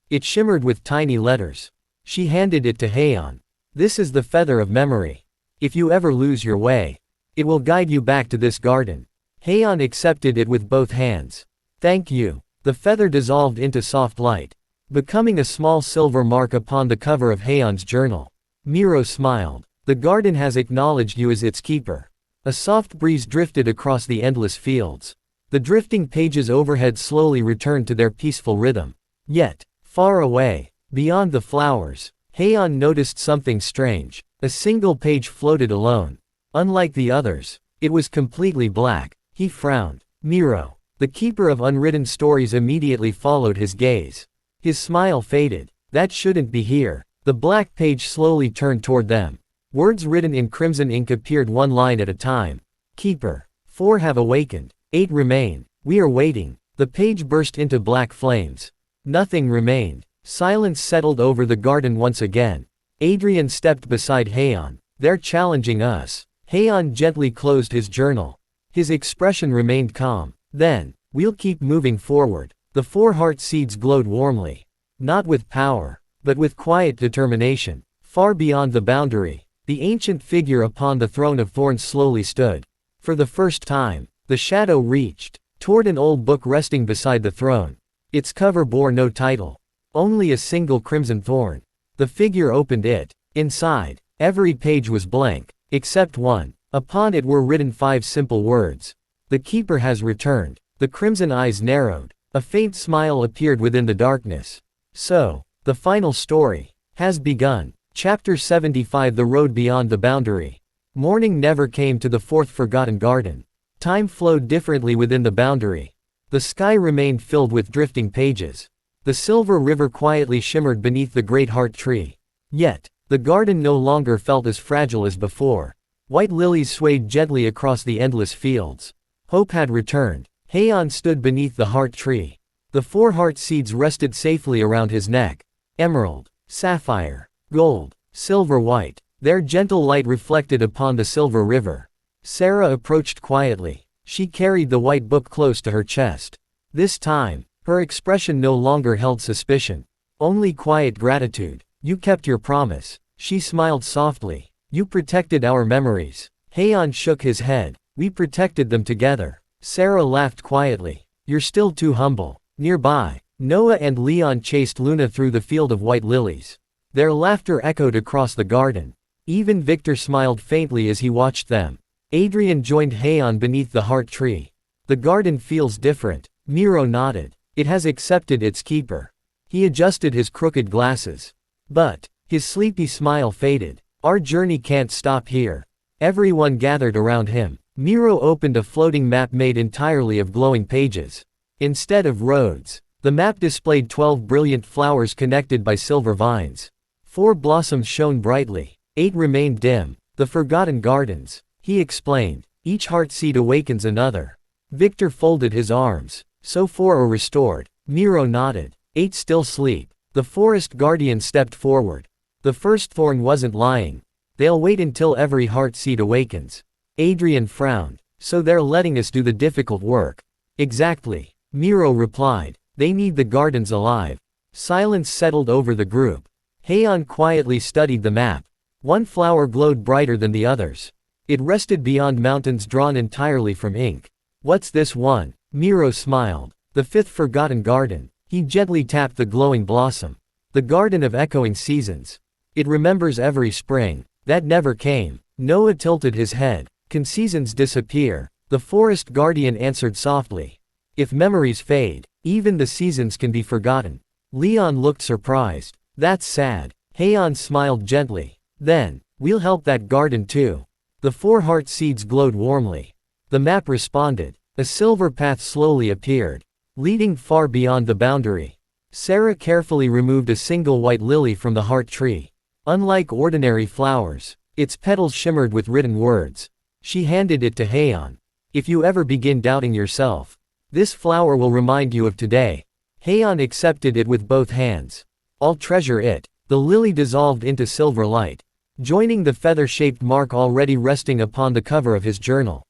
It shimmered with tiny letters. She handed it to Haon. "This is the feather of memory. If you ever lose your way, it will guide you back to this garden." Haon accepted it with both hands. "Thank you." The feather dissolved into soft light, becoming a small silver mark upon the cover of Haon's journal. Miro smiled. "The garden has acknowledged you as its keeper." A soft breeze drifted across the endless fields. The drifting pages overhead slowly returned to their peaceful rhythm. Yet, far away, beyond the flowers, Haon noticed something strange. A single page floated alone. Unlike the others, it was completely black. He frowned. Miro, the keeper of unwritten stories, immediately followed his gaze. His smile faded. "That shouldn't be here." The black page slowly turned toward them. Words written in crimson ink appeared one line at a time. "Keeper. 4 have awakened. 8 remain. We are waiting." The page burst into black flames. Nothing remained. Silence settled over the garden once again. Adrian stepped beside Haon. "They're challenging us." Haon gently closed his journal. His expression remained calm. "Then, we'll keep moving forward." The 4 heart seeds glowed warmly. Not with power, but with quiet determination. Far beyond the boundary, the ancient figure upon the throne of thorns slowly stood. For the first time, the shadow reached toward an old book resting beside the throne. Its cover bore no title. Only a single crimson thorn. The figure opened it. Inside, every page was blank, except one. Upon it were written 5 simple words. "The keeper has returned." The crimson eyes narrowed. A faint smile appeared within the darkness. "So, the final story has begun." Chapter 75, The Road Beyond the Boundary. Morning never came to the 4th forgotten garden. Time flowed differently within the boundary. The sky remained filled with drifting pages. The silver river quietly shimmered beneath the great heart tree. Yet, the garden no longer felt as fragile as before. White lilies swayed gently across the endless fields. Hope had returned. Haon stood beneath the heart tree. The 4 heart seeds rested safely around his neck. Emerald, sapphire, gold, silver white. Their gentle light reflected upon the silver river. Sarah approached quietly. She carried the white book close to her chest. This time, her expression no longer held suspicion. Only quiet gratitude. "You kept your promise." She smiled softly. "You protected our memories." Haon shook his head. "We protected them together." Sarah laughed quietly. "You're still too humble." Nearby, Noah and Leon chased Luna through the field of white lilies. Their laughter echoed across the garden. Even Victor smiled faintly as he watched them. Adrian joined Haon beneath the heart tree. "The garden feels different." Miro nodded. "It has accepted its keeper." He adjusted his crooked glasses. But, his sleepy smile faded. "Our journey can't stop here." Everyone gathered around him. Miro opened a floating map made entirely of glowing pages. Instead of roads, the map displayed 12 brilliant flowers connected by silver vines. 4 blossoms shone brightly. 8 remained dim. "The forgotten gardens," he explained. "Each heart seed awakens another." Victor folded his arms. "So 4 are restored." Miro nodded. 8 still sleep. The forest guardian stepped forward. "The first thorn wasn't lying. They'll wait until every heart seed awakens." Adrian frowned. "So they're letting us do the difficult work." "Exactly," Miro replied. "They need the gardens alive." Silence settled over the group. Haon quietly studied the map. One flower glowed brighter than the others. It rested beyond mountains drawn entirely from ink. "What's this one?" Miro smiled. The fifth forgotten garden. He gently tapped the glowing blossom. The garden of echoing seasons. It remembers every spring. That never came. Noah tilted his head. Can seasons disappear? The forest guardian answered softly. If memories fade, even the seasons can be forgotten. Leon looked surprised. That's sad. Haon smiled gently. Then, we'll help that garden too. The 4 heart seeds glowed warmly. The map responded. A silver path slowly appeared, leading far beyond the boundary. Sarah carefully removed a single white lily from the heart tree. Unlike ordinary flowers, its petals shimmered with written words. She handed it to Haon. If you ever begin doubting yourself, this flower will remind you of today. Haon accepted it with both hands. I'll treasure it. The lily dissolved into silver light, joining the feather-shaped mark already resting upon the cover of his journal.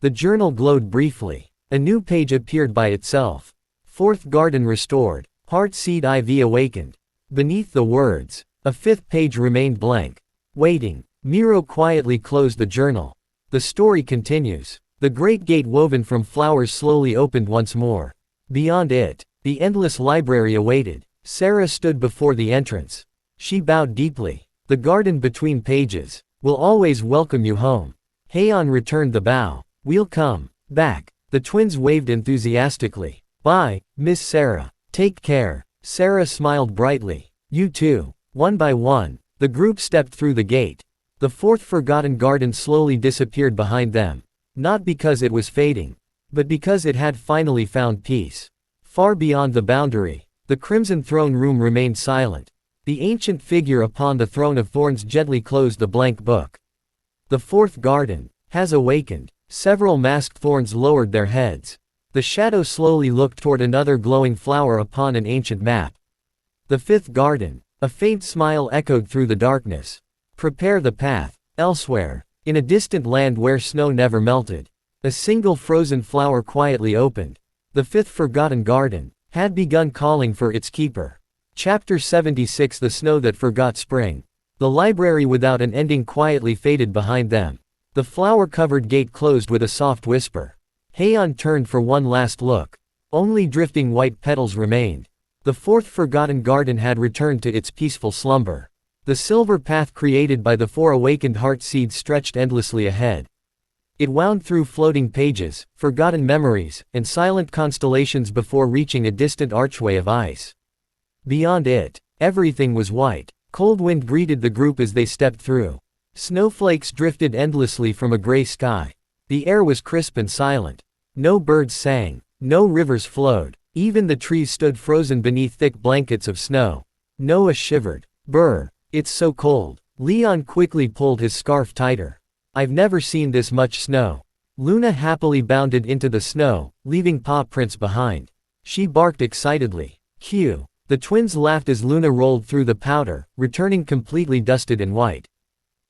The journal glowed briefly. A new page appeared by itself. 4th garden restored. Heart seed IV awakened. Beneath the words, a 5th page remained blank. Waiting, Miro quietly closed the journal. The story continues. The great gate woven from flowers slowly opened once more. Beyond it, the endless library awaited. Sarah stood before the entrance. She bowed deeply. The garden between pages will always welcome you home. Haon returned the bow. We'll come back. The twins waved enthusiastically. Bye, Miss Sarah. Take care. Sarah smiled brightly. You too. One by one, the group stepped through the gate. The 4th forgotten garden slowly disappeared behind them. Not because it was fading, but because it had finally found peace. Far beyond the boundary, the Crimson Throne room remained silent. The ancient figure upon the throne of thorns gently closed the blank book. The 4th garden has awakened. Several masked thorns lowered their heads. The shadow slowly looked toward another glowing flower upon an ancient map. The 5th garden. A faint smile echoed through the darkness. Prepare the path. Elsewhere, in a distant land where snow never melted, a single frozen flower quietly opened. The 5th forgotten garden had begun calling for its keeper. Chapter 76. The snow that forgot spring. The library without an ending quietly faded behind them. The flower-covered gate closed with a soft whisper. Haon turned for one last look. Only drifting white petals remained. The 4th forgotten garden had returned to its peaceful slumber. The silver path created by the 4 awakened heart seeds stretched endlessly ahead. It wound through floating pages, forgotten memories, and silent constellations before reaching a distant archway of ice. Beyond it, everything was white. Cold wind greeted the group as they stepped through. Snowflakes drifted endlessly from a gray sky. The air was crisp and silent. No birds sang. No rivers flowed. Even the trees stood frozen beneath thick blankets of snow. Noah shivered. Brr, it's so cold. Leon quickly pulled his scarf tighter. I've never seen this much snow. Luna happily bounded into the snow, leaving paw prints behind. She barked excitedly. Cue. The twins laughed as Luna rolled through the powder, returning completely dusted and white.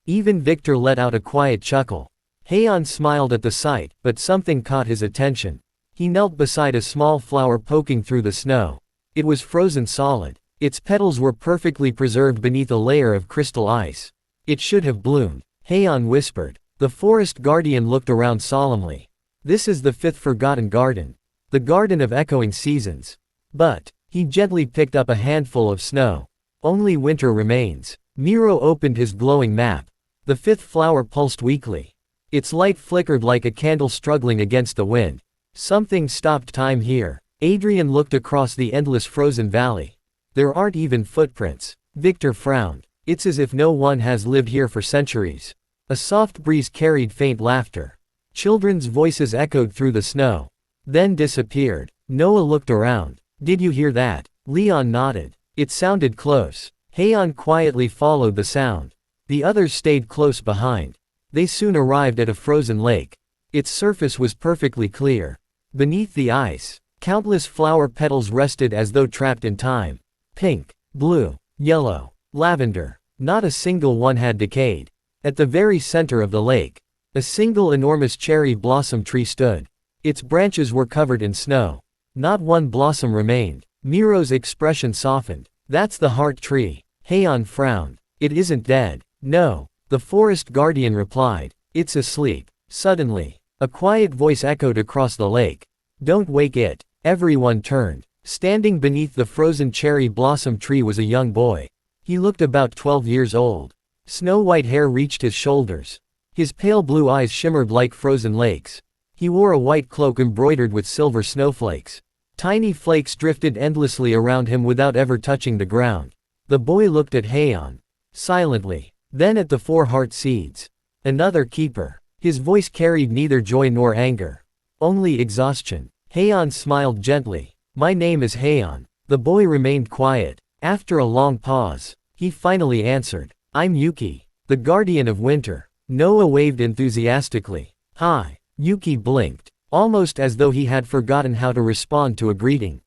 Even Victor let out a quiet chuckle. Haon smiled at the sight, but something caught his attention. He knelt beside a small flower poking through the snow. It was frozen solid. Its petals were perfectly preserved beneath a layer of crystal ice. It should have bloomed, Haon whispered. The forest guardian looked around solemnly. This is the 5th forgotten garden. The garden of echoing seasons. But, he gently picked up a handful of snow. Only winter remains. Miro opened his glowing map. The 5th flower pulsed weakly. Its light flickered like a candle struggling against the wind. Something stopped time here. Adrian looked across the endless frozen valley. There aren't even footprints. Victor frowned. It's as if no one has lived here for centuries. A soft breeze carried faint laughter. Children's voices echoed through the snow. Then disappeared. Noah looked around. Did you hear that? Leon nodded. It sounded close. Haon quietly followed the sound. The others stayed close behind. They soon arrived at a frozen lake. Its surface was perfectly clear. Beneath the ice, countless flower petals rested as though trapped in time. Pink, blue, yellow, lavender. Not a single one had decayed. At the very center of the lake, a single enormous cherry blossom tree stood. Its branches were covered in snow. Not one blossom remained. Miro's expression softened. That's the heart tree. Haon frowned. It isn't dead. No, the forest guardian replied. It's asleep. Suddenly, a quiet voice echoed across the lake. Don't wake it. Everyone turned. Standing beneath the frozen cherry blossom tree was a young boy. He looked about 12 years old. Snow-white hair reached his shoulders. His pale blue eyes shimmered like frozen lakes. He wore a white cloak embroidered with silver snowflakes. Tiny flakes drifted endlessly around him without ever touching the ground. The boy looked at Haon. Silently. Then at the 4 heart seeds. Another keeper. His voice carried neither joy nor anger. Only exhaustion. Haon smiled gently. My name is Haon. The boy remained quiet. After a long pause, he finally answered. I'm Yuki, the guardian of winter. Noah waved enthusiastically. Hi. Yuki blinked, almost as though he had forgotten how to respond to a greeting.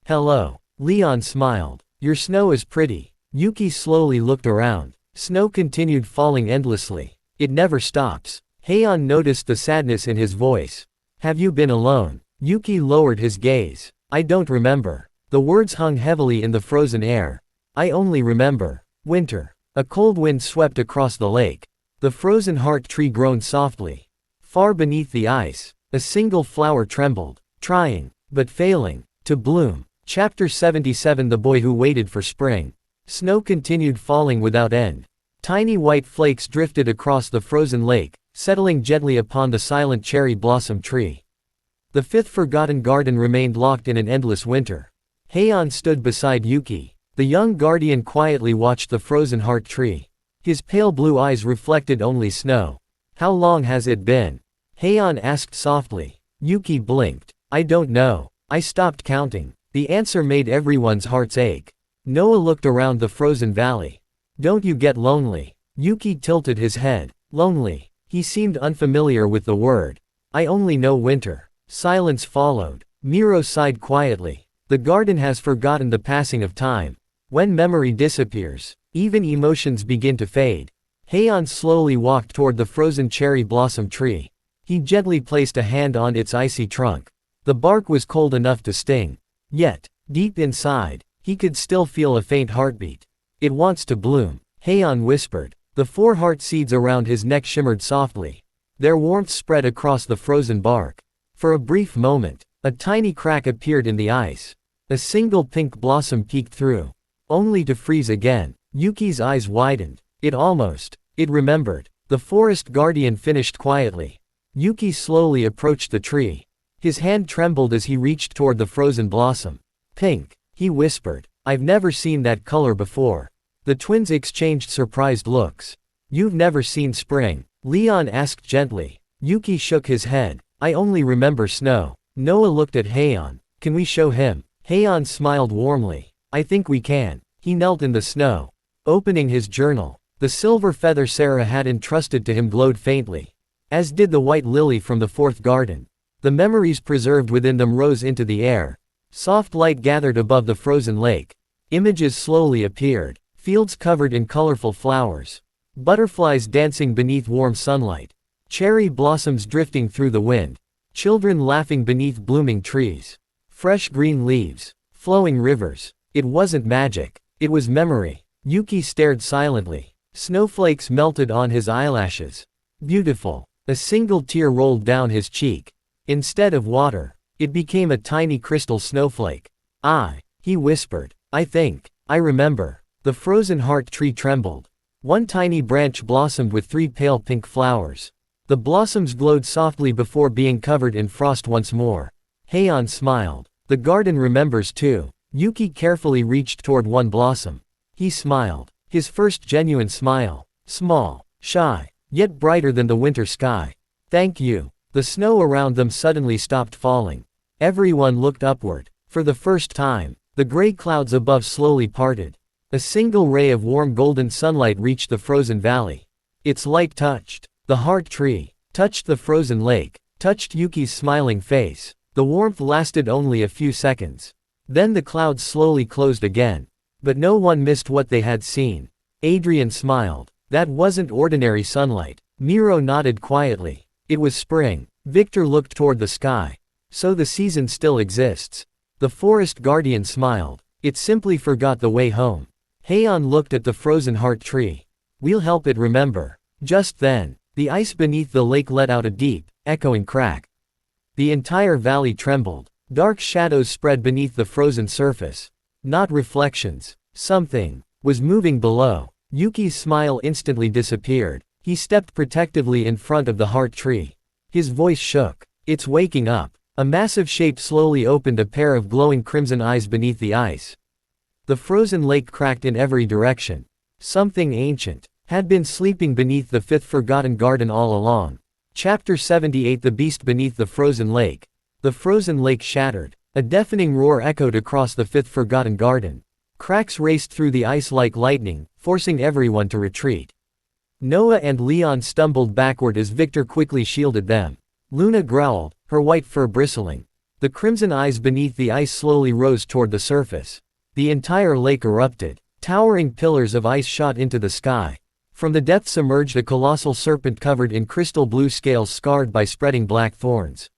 Hello. Leon smiled. Your snow is pretty. Yuki slowly looked around. Snow continued falling endlessly. It never stops. Haon noticed the sadness in his voice. Have you been alone? Yuki lowered his gaze. I don't remember. The words hung heavily in the frozen air. I only remember winter. A cold wind swept across the lake. The frozen heart tree groaned softly. Far beneath the ice, a single flower trembled, trying, but failing, to bloom. Chapter 77 The Boy Who Waited for Spring. Snow continued falling without end. Tiny white flakes drifted across the frozen lake, settling gently upon the silent cherry blossom tree. The 5th forgotten garden remained locked in an endless winter. Haon stood beside Yuki. The young guardian quietly watched the frozen heart tree. His pale blue eyes reflected only snow. How long has it been? Haon asked softly. Yuki blinked. I don't know. I stopped counting. The answer made everyone's hearts ache. Noah looked around the frozen valley. Don't you get lonely? Yuki tilted his head. Lonely. He seemed unfamiliar with the word. I only know winter. Silence followed. Miro sighed quietly. The garden has forgotten the passing of time. When memory disappears, even emotions begin to fade. Haon slowly walked toward the frozen cherry blossom tree. He gently placed a hand on its icy trunk. The bark was cold enough to sting. Yet, deep inside, he could still feel a faint heartbeat. It wants to bloom, Haon whispered. The 4 heart seeds around his neck shimmered softly. Their warmth spread across the frozen bark. For a brief moment, a tiny crack appeared in the ice. A single pink blossom peeked through. Only to freeze again. Yuki's eyes widened. It remembered. The forest guardian finished quietly. Yuki slowly approached the tree. His hand trembled as he reached toward the frozen blossom. Pink, he whispered. I've never seen that color before. The twins exchanged surprised looks. You've never seen spring? Leon asked gently. Yuki shook his head. I only remember snow. Noah looked at Haon. Can we show him? Haon smiled warmly. I think we can. He knelt in the snow. Opening his journal. The silver feather Sarah had entrusted to him glowed faintly. As did the white lily from the 4th garden. The memories preserved within them rose into the air. Soft light gathered above the frozen lake. Images slowly appeared. Fields covered in colorful flowers. Butterflies dancing beneath warm sunlight. Cherry blossoms drifting through the wind. Children laughing beneath blooming trees. Fresh green leaves. Flowing rivers. It wasn't magic. It was memory. Yuki stared silently. Snowflakes melted on his eyelashes. Beautiful. A single tear rolled down his cheek. Instead of water, it became a tiny crystal snowflake. He whispered. I remember. The frozen heart tree trembled. One tiny branch blossomed with 3 pale pink flowers. The blossoms glowed softly before being covered in frost once more. Haon smiled. The garden remembers too. Yuki carefully reached toward one blossom. He smiled. His first genuine smile. Small, shy, yet brighter than the winter sky. Thank you. The snow around them suddenly stopped falling. Everyone looked upward. For the first time, the gray clouds above slowly parted. A single ray of warm golden sunlight reached the frozen valley. Its light touched the heart tree, touched the frozen lake, touched Yuki's smiling face. The warmth lasted only a few seconds. Then the clouds slowly closed again. But no one missed what they had seen. Adrian smiled. That wasn't ordinary sunlight. Miro nodded quietly. It was spring. Victor looked toward the sky. So the season still exists. The forest guardian smiled. It simply forgot the way home. Haon looked at the frozen heart tree. We'll help it remember. Just then, the ice beneath the lake let out a deep, echoing crack. The entire valley trembled. Dark shadows spread beneath the frozen surface. Not reflections. Something was moving below. Yuki's smile instantly disappeared. He stepped protectively in front of the heart tree. His voice shook. It's waking up. A massive shape slowly opened, a pair of glowing crimson eyes beneath the ice. The frozen lake cracked in every direction. Something ancient had been sleeping beneath the fifth forgotten garden all along. Chapter 78 The Beast Beneath the Frozen Lake. The frozen lake shattered. A deafening roar echoed across the fifth forgotten garden. Cracks raced through the ice like lightning, forcing everyone to retreat. Noah and Leon stumbled backward as Victor quickly shielded them. Luna growled, her white fur bristling. The crimson eyes beneath the ice slowly rose toward the surface. The entire lake erupted. Towering pillars of ice shot into the sky. From the depths emerged a colossal serpent covered in crystal blue scales scarred by spreading black thorns.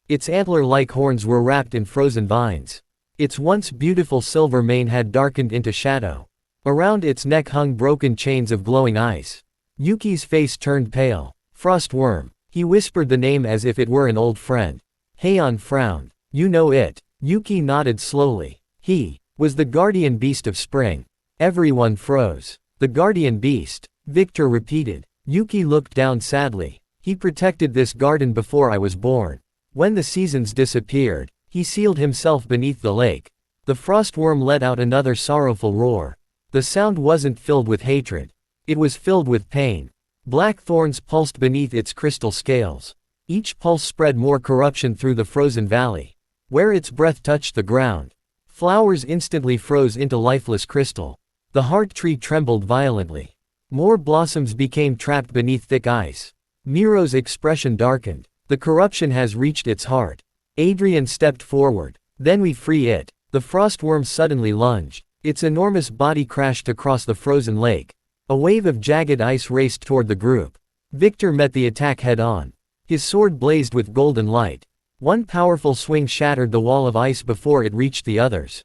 Its antler-like horns were wrapped in frozen vines. Its once beautiful silver mane had darkened into shadow. Around its neck hung broken chains of glowing ice. Yuki's face turned pale. Frostworm. He whispered the name as if it were an old friend. Haon frowned. You know it. Yuki nodded slowly. He was the guardian beast of spring. Everyone froze. The guardian beast, Victor repeated. Yuki looked down sadly. He protected this garden before I was born. When the seasons disappeared, he sealed himself beneath the lake. The frostworm let out another sorrowful roar. The sound wasn't filled with hatred. It was filled with pain. Black thorns pulsed beneath its crystal scales. Each pulse spread more corruption through the frozen valley. Where its breath touched the ground, flowers instantly froze into lifeless crystal. The heart tree trembled violently. More blossoms became trapped beneath thick ice. Miro's expression darkened. The corruption has reached its heart. Adrian stepped forward. Then we free it. The frostworm suddenly lunged. Its enormous body crashed across the frozen lake. A wave of jagged ice raced toward the group. Victor met the attack head-on. His sword blazed with golden light. One powerful swing shattered the wall of ice before it reached the others.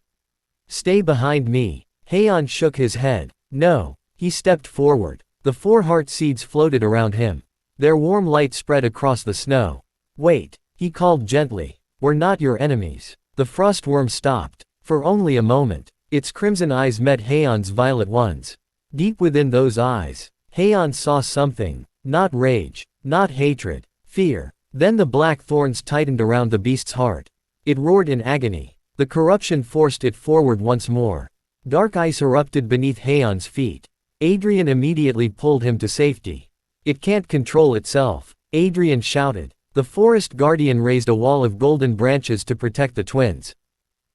Stay behind me. Haon shook his head. No. He stepped forward. The 4 heart seeds floated around him. Their warm light spread across the snow. Wait. He called gently. We're not your enemies. The frostworm stopped. For only a moment. Its crimson eyes met Haon's violet ones. Deep within those eyes, Haon saw something. Not rage. Not hatred. Fear. Then the black thorns tightened around the beast's heart. It roared in agony. The corruption forced it forward once more. Dark ice erupted beneath Haon's feet. Adrian immediately pulled him to safety. It can't control itself. Adrian shouted. The forest guardian raised a wall of golden branches to protect the twins.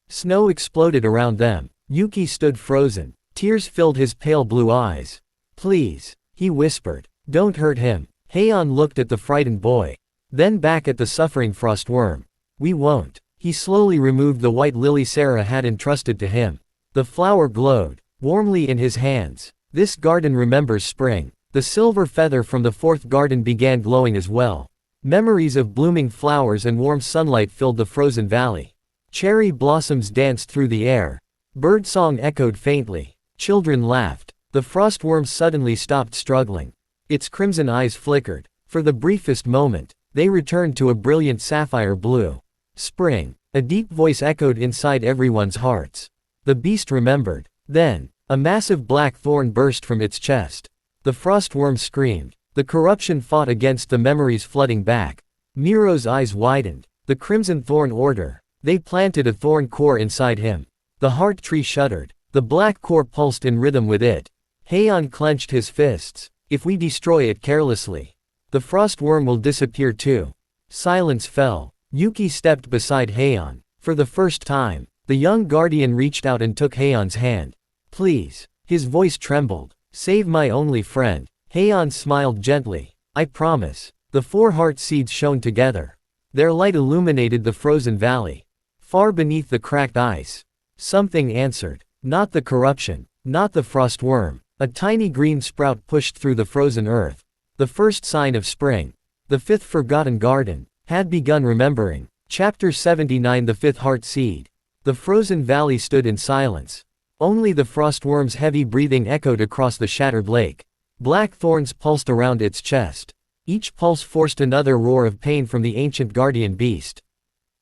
Snow exploded around them. Yuki stood frozen. Tears filled his pale blue eyes. Please, he whispered. Don't hurt him. Haon looked at the frightened boy. Then back at the suffering frostworm. We won't. He slowly removed the white lily Sarah had entrusted to him. The flower glowed warmly in his hands. This garden remembers spring. The silver feather from the 4th garden began glowing as well. Memories of blooming flowers and warm sunlight filled the frozen valley. Cherry blossoms danced through the air. Birdsong echoed faintly. Children laughed. The frostworm suddenly stopped struggling. Its crimson eyes flickered. For the briefest moment, they returned to a brilliant sapphire blue. Spring. A deep voice echoed inside everyone's hearts. The beast remembered. Then, a massive black thorn burst from its chest. The frostworm screamed. The corruption fought against the memories flooding back. Miro's eyes widened. The Crimson Thorn Order. They planted a thorn core inside him. The heart tree shuddered. The black core pulsed in rhythm with it. Haon clenched his fists. If we destroy it carelessly, the frostworm will disappear too. Silence fell. Yuki stepped beside Haon. For the first time, the young guardian reached out and took Haon's hand. Please. His voice trembled. Save my only friend. Haon smiled gently. I promise. The 4 heart seeds shone together. Their light illuminated the frozen valley. Far beneath the cracked ice, something answered. Not the corruption. Not the frostworm. A tiny green sprout pushed through the frozen earth. The first sign of spring. The 5th forgotten garden had begun remembering. Chapter 79 The 5th heart seed. The frozen valley stood in silence. Only the frostworm's heavy breathing echoed across the shattered lake. Black thorns pulsed around its chest. Each pulse forced another roar of pain from the ancient guardian beast.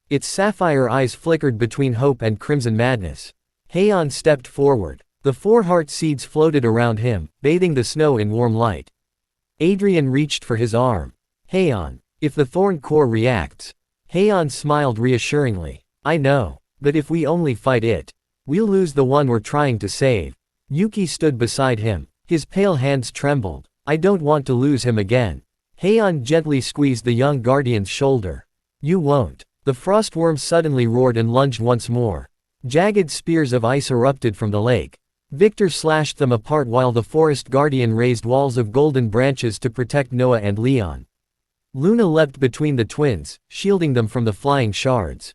Its sapphire eyes flickered between hope and crimson madness. Haon stepped forward. The 4 heart seeds floated around him, bathing the snow in warm light. Adrian reached for his arm. Haon, if the thorn core reacts. Haon smiled reassuringly. I know. But if we only fight it, we'll lose the one we're trying to save. Yuki stood beside him. His pale hands trembled. I don't want to lose him again. Haon gently squeezed the young guardian's shoulder. You won't. The frostworm suddenly roared and lunged once more. Jagged spears of ice erupted from the lake. Victor slashed them apart while the forest guardian raised walls of golden branches to protect Noah and Leon. Luna leapt between the twins, shielding them from the flying shards.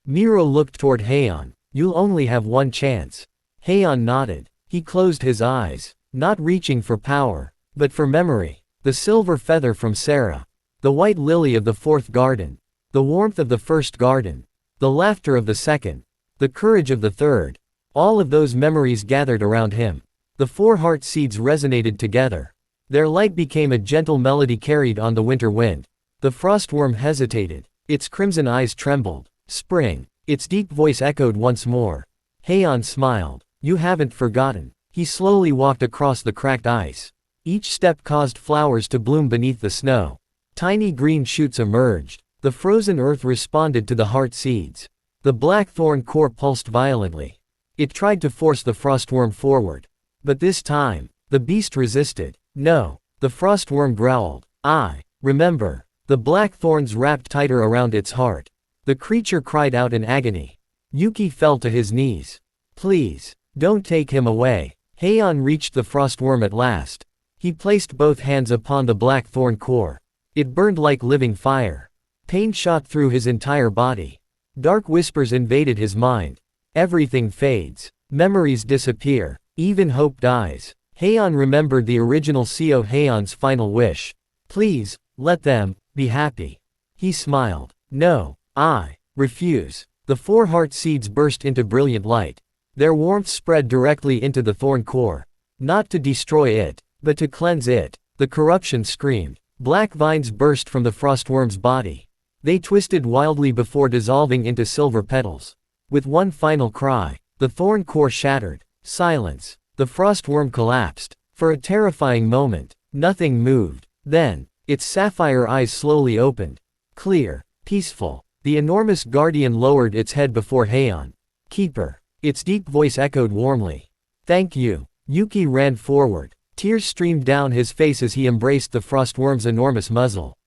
Miro looked toward Haon. You'll only have one chance. Haon nodded. He closed his eyes, not reaching for power, but for memory. The silver feather from Sarah. The white lily of the 4th garden. The warmth of the 1st garden. The laughter of the 2nd. The courage of the 3rd. All of those memories gathered around him. The 4 heart seeds resonated together. Their light became a gentle melody carried on the winter wind. The frostworm hesitated. Its crimson eyes trembled. Spring. Its deep voice echoed once more. Haon smiled. You haven't forgotten. He slowly walked across the cracked ice. Each step caused flowers to bloom beneath the snow. Tiny green shoots emerged. The frozen earth responded to the heart seeds. The black thorn core pulsed violently. It tried to force the frostworm forward. But this time, the beast resisted. No. The frostworm growled. I remember. The black thorns wrapped tighter around its heart. The creature cried out in agony. Yuki fell to his knees. Please, don't take him away. Haon reached the frostworm at last. He placed both hands upon the black thorn core. It burned like living fire. Pain shot through his entire body. Dark whispers invaded his mind. Everything fades. Memories disappear. Even hope dies. Haon remembered the original Seo Haon's final wish. Please, let them be happy. He smiled. No, I refuse. The 4 heart seeds burst into brilliant light. Their warmth spread directly into the thorn core. Not to destroy it, but to cleanse it. The corruption screamed. Black vines burst from the frostworm's body. They twisted wildly before dissolving into silver petals. With one final cry, the thorn core shattered. Silence. The frostworm collapsed. For a terrifying moment, nothing moved. Then, its sapphire eyes slowly opened. Clear, peaceful. The enormous guardian lowered its head before Haon. Keeper. Its deep voice echoed warmly. Thank you. Yuki ran forward. Tears streamed down his face as he embraced the frostworm's enormous muzzle.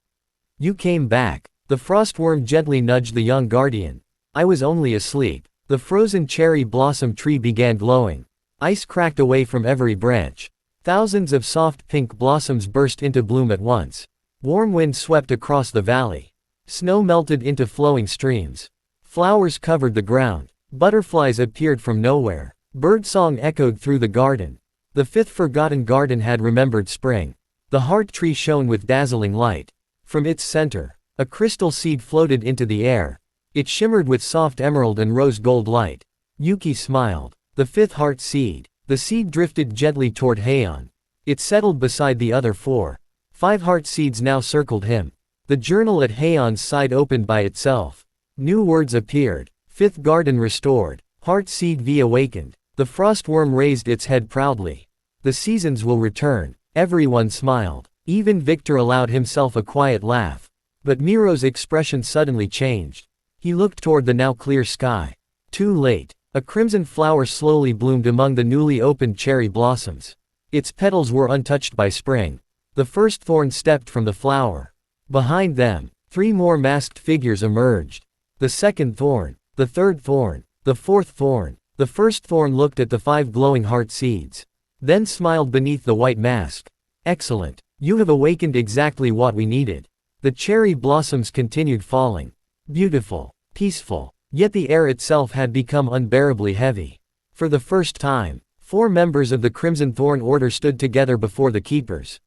You came back. The frostworm gently nudged the young guardian. I was only asleep. The frozen cherry blossom tree began glowing. Ice cracked away from every branch. Thousands of soft pink blossoms burst into bloom at once. Warm wind swept across the valley. Snow melted into flowing streams. Flowers covered the ground. Butterflies appeared from nowhere. Birdsong echoed through the garden. The 5th forgotten garden had remembered spring. The heart tree shone with dazzling light. From its center, a crystal seed floated into the air. It shimmered with soft emerald and rose gold light. Yuki smiled. The 5th heart seed. The seed drifted gently toward Haon. It settled beside the other 4. 5 heart seeds now circled him. The journal at Haon's side opened by itself. New words appeared. 5th garden restored. Heart seed V awakened. The frostworm raised its head proudly. The seasons will return. Everyone smiled. Even Victor allowed himself a quiet laugh. But Miro's expression suddenly changed. He looked toward the now clear sky. Too late. A crimson flower slowly bloomed among the newly opened cherry blossoms. Its petals were untouched by spring. The first thorn stepped from the flower. Behind them, 3 more masked figures emerged. The 2nd thorn, the 3rd thorn, the 4th thorn. The first thorn looked at the 5 glowing heart seeds. Then smiled beneath the white mask. Excellent. You have awakened exactly what we needed. The cherry blossoms continued falling. Beautiful. Peaceful. Yet the air itself had become unbearably heavy. For the first time, 4 members of the Crimson Thorn Order stood together before the Keepers.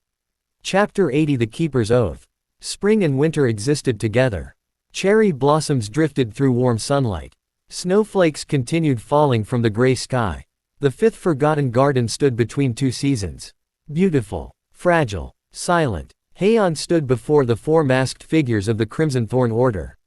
Chapter 80 The Keeper's Oath. Spring and winter existed together. Cherry blossoms drifted through warm sunlight. Snowflakes continued falling from the gray sky. The 5th forgotten garden stood between 2 seasons. Beautiful. Fragile. Silent. Haon stood before the 4 masked figures of the Crimson Thorn Order.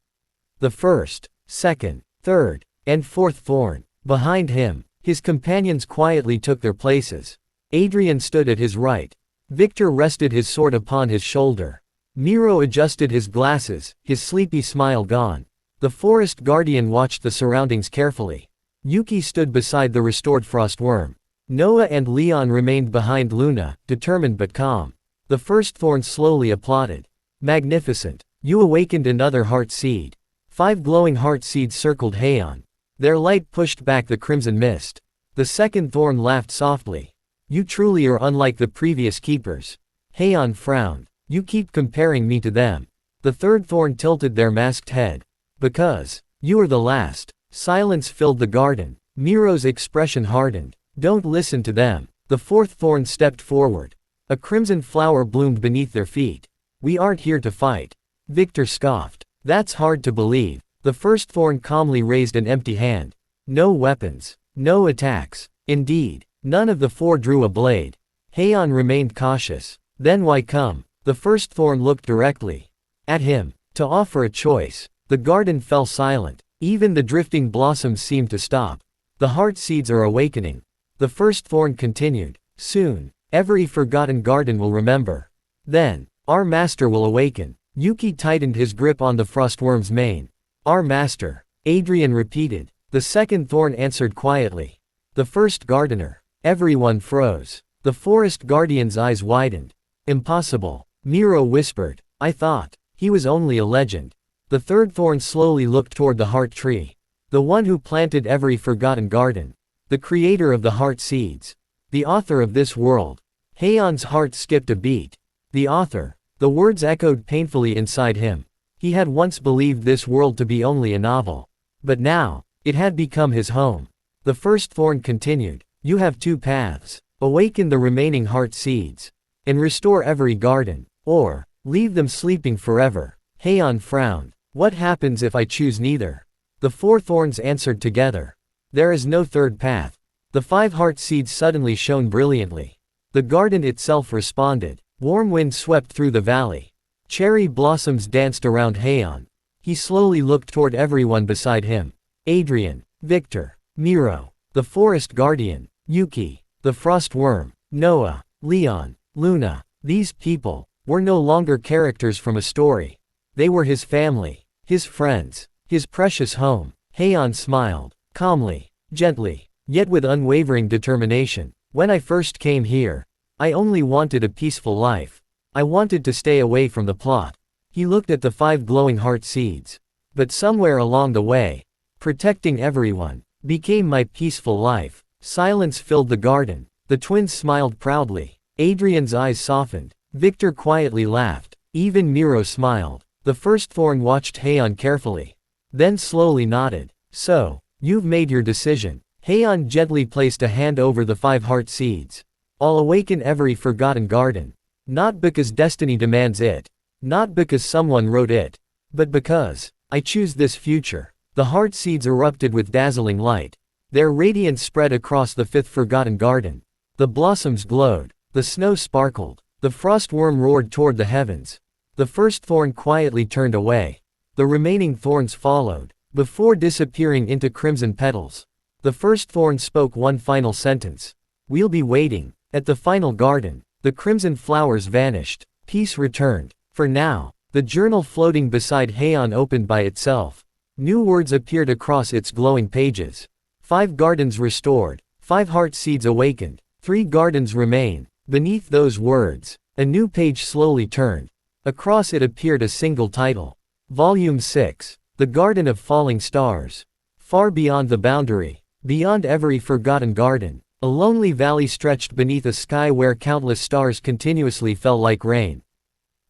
The first, second, third, and fourth thorn. Behind him, his companions quietly took their places. Adrian stood at his right. Victor rested his sword upon his shoulder. Miro adjusted his glasses, his sleepy smile gone. The forest guardian watched the surroundings carefully. Yuki stood beside the restored frostworm. Noah and Leon remained behind Luna, determined but calm. The first thorn slowly applauded. Magnificent. You awakened another heart seed. 5 glowing heart seeds circled Haon. Their light pushed back the crimson mist. The second thorn laughed softly. You truly are unlike the previous keepers. Haon frowned. You keep comparing me to them. The third thorn tilted their masked head. Because you are the last. Silence filled the garden. Miro's expression hardened. Don't listen to them. The fourth thorn stepped forward. A crimson flower bloomed beneath their feet. We aren't here to fight. Victor scoffed. That's hard to believe. The first thorn calmly raised an empty hand. No weapons. No attacks. Indeed, none of the 4 drew a blade. Haon remained cautious. Then why come? The first thorn looked directly at him, to offer a choice. The garden fell silent. Even the drifting blossoms seemed to stop. The heart seeds are awakening. The first thorn continued. Soon, every forgotten garden will remember. Then, our master will awaken. Yuki tightened his grip on the frostworm's mane. Our master, Adrian repeated. The second thorn answered quietly. The first gardener. Everyone froze. The forest guardian's eyes widened. Impossible. Miro whispered. I thought he was only a legend. The third thorn slowly looked toward the heart tree. The one who planted every forgotten garden. The creator of the heart seeds. The author of this world. Haon's heart skipped a beat. The author. The words echoed painfully inside him. He had once believed this world to be only a novel. But now, it had become his home. The first thorn continued. You have 2 paths. Awaken the remaining heart seeds. And restore every garden. Or, leave them sleeping forever. Haon frowned. What happens if I choose neither? The 4 thorns answered together. There is no third path. The 5 heart seeds suddenly shone brilliantly. The garden itself responded. Warm wind swept through the valley. Cherry blossoms danced around Haon. He slowly looked toward everyone beside him. Adrian, Victor, Miro, the forest guardian, Yuki, the frost worm, Noah, Leon, Luna. These people were no longer characters from a story. They were his family, his friends, his precious home. Haon smiled, calmly, gently, yet with unwavering determination. When I first came here, I only wanted a peaceful life. I wanted to stay away from the plot. He looked at the 5 glowing heart seeds. But somewhere along the way, protecting everyone, became my peaceful life. Silence filled the garden. The twins smiled proudly. Adrian's eyes softened. Victor quietly laughed. Even Miro smiled. The first thorn watched Haon carefully. Then slowly nodded. So, you've made your decision. Haon gently placed a hand over the 5 heart seeds. I'll awaken every forgotten garden. Not because destiny demands it. Not because someone wrote it. But because I choose this future. The heart seeds erupted with dazzling light. Their radiance spread across the 5th forgotten garden. The blossoms glowed. The snow sparkled. The frost worm roared toward the heavens. The first thorn quietly turned away. The remaining thorns followed, before disappearing into crimson petals. The first thorn spoke one final sentence. We'll be waiting. At the final garden, the crimson flowers vanished. Peace returned. For now, the journal floating beside Haon opened by itself. New words appeared across its glowing pages. 5 gardens restored. 5 heart seeds awakened. 3 gardens remain. Beneath those words, a new page slowly turned. Across it appeared a single title. Volume 6. The Garden of Falling Stars. Far beyond the boundary, beyond every forgotten garden, a lonely valley stretched beneath a sky where countless stars continuously fell like rain.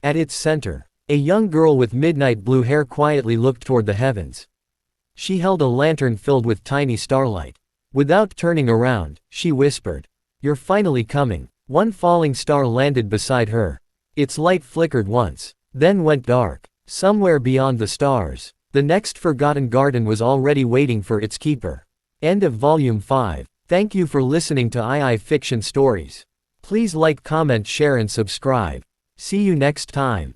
At its center, a young girl with midnight blue hair quietly looked toward the heavens. She held a lantern filled with tiny starlight. Without turning around, she whispered, "You're finally coming." One falling star landed beside her. Its light flickered once, then went dark. Somewhere beyond the stars, the next forgotten garden was already waiting for its keeper. End of Volume 5. Thank you for listening to II Fiction Stories. Please like, comment, share and subscribe. See you next time.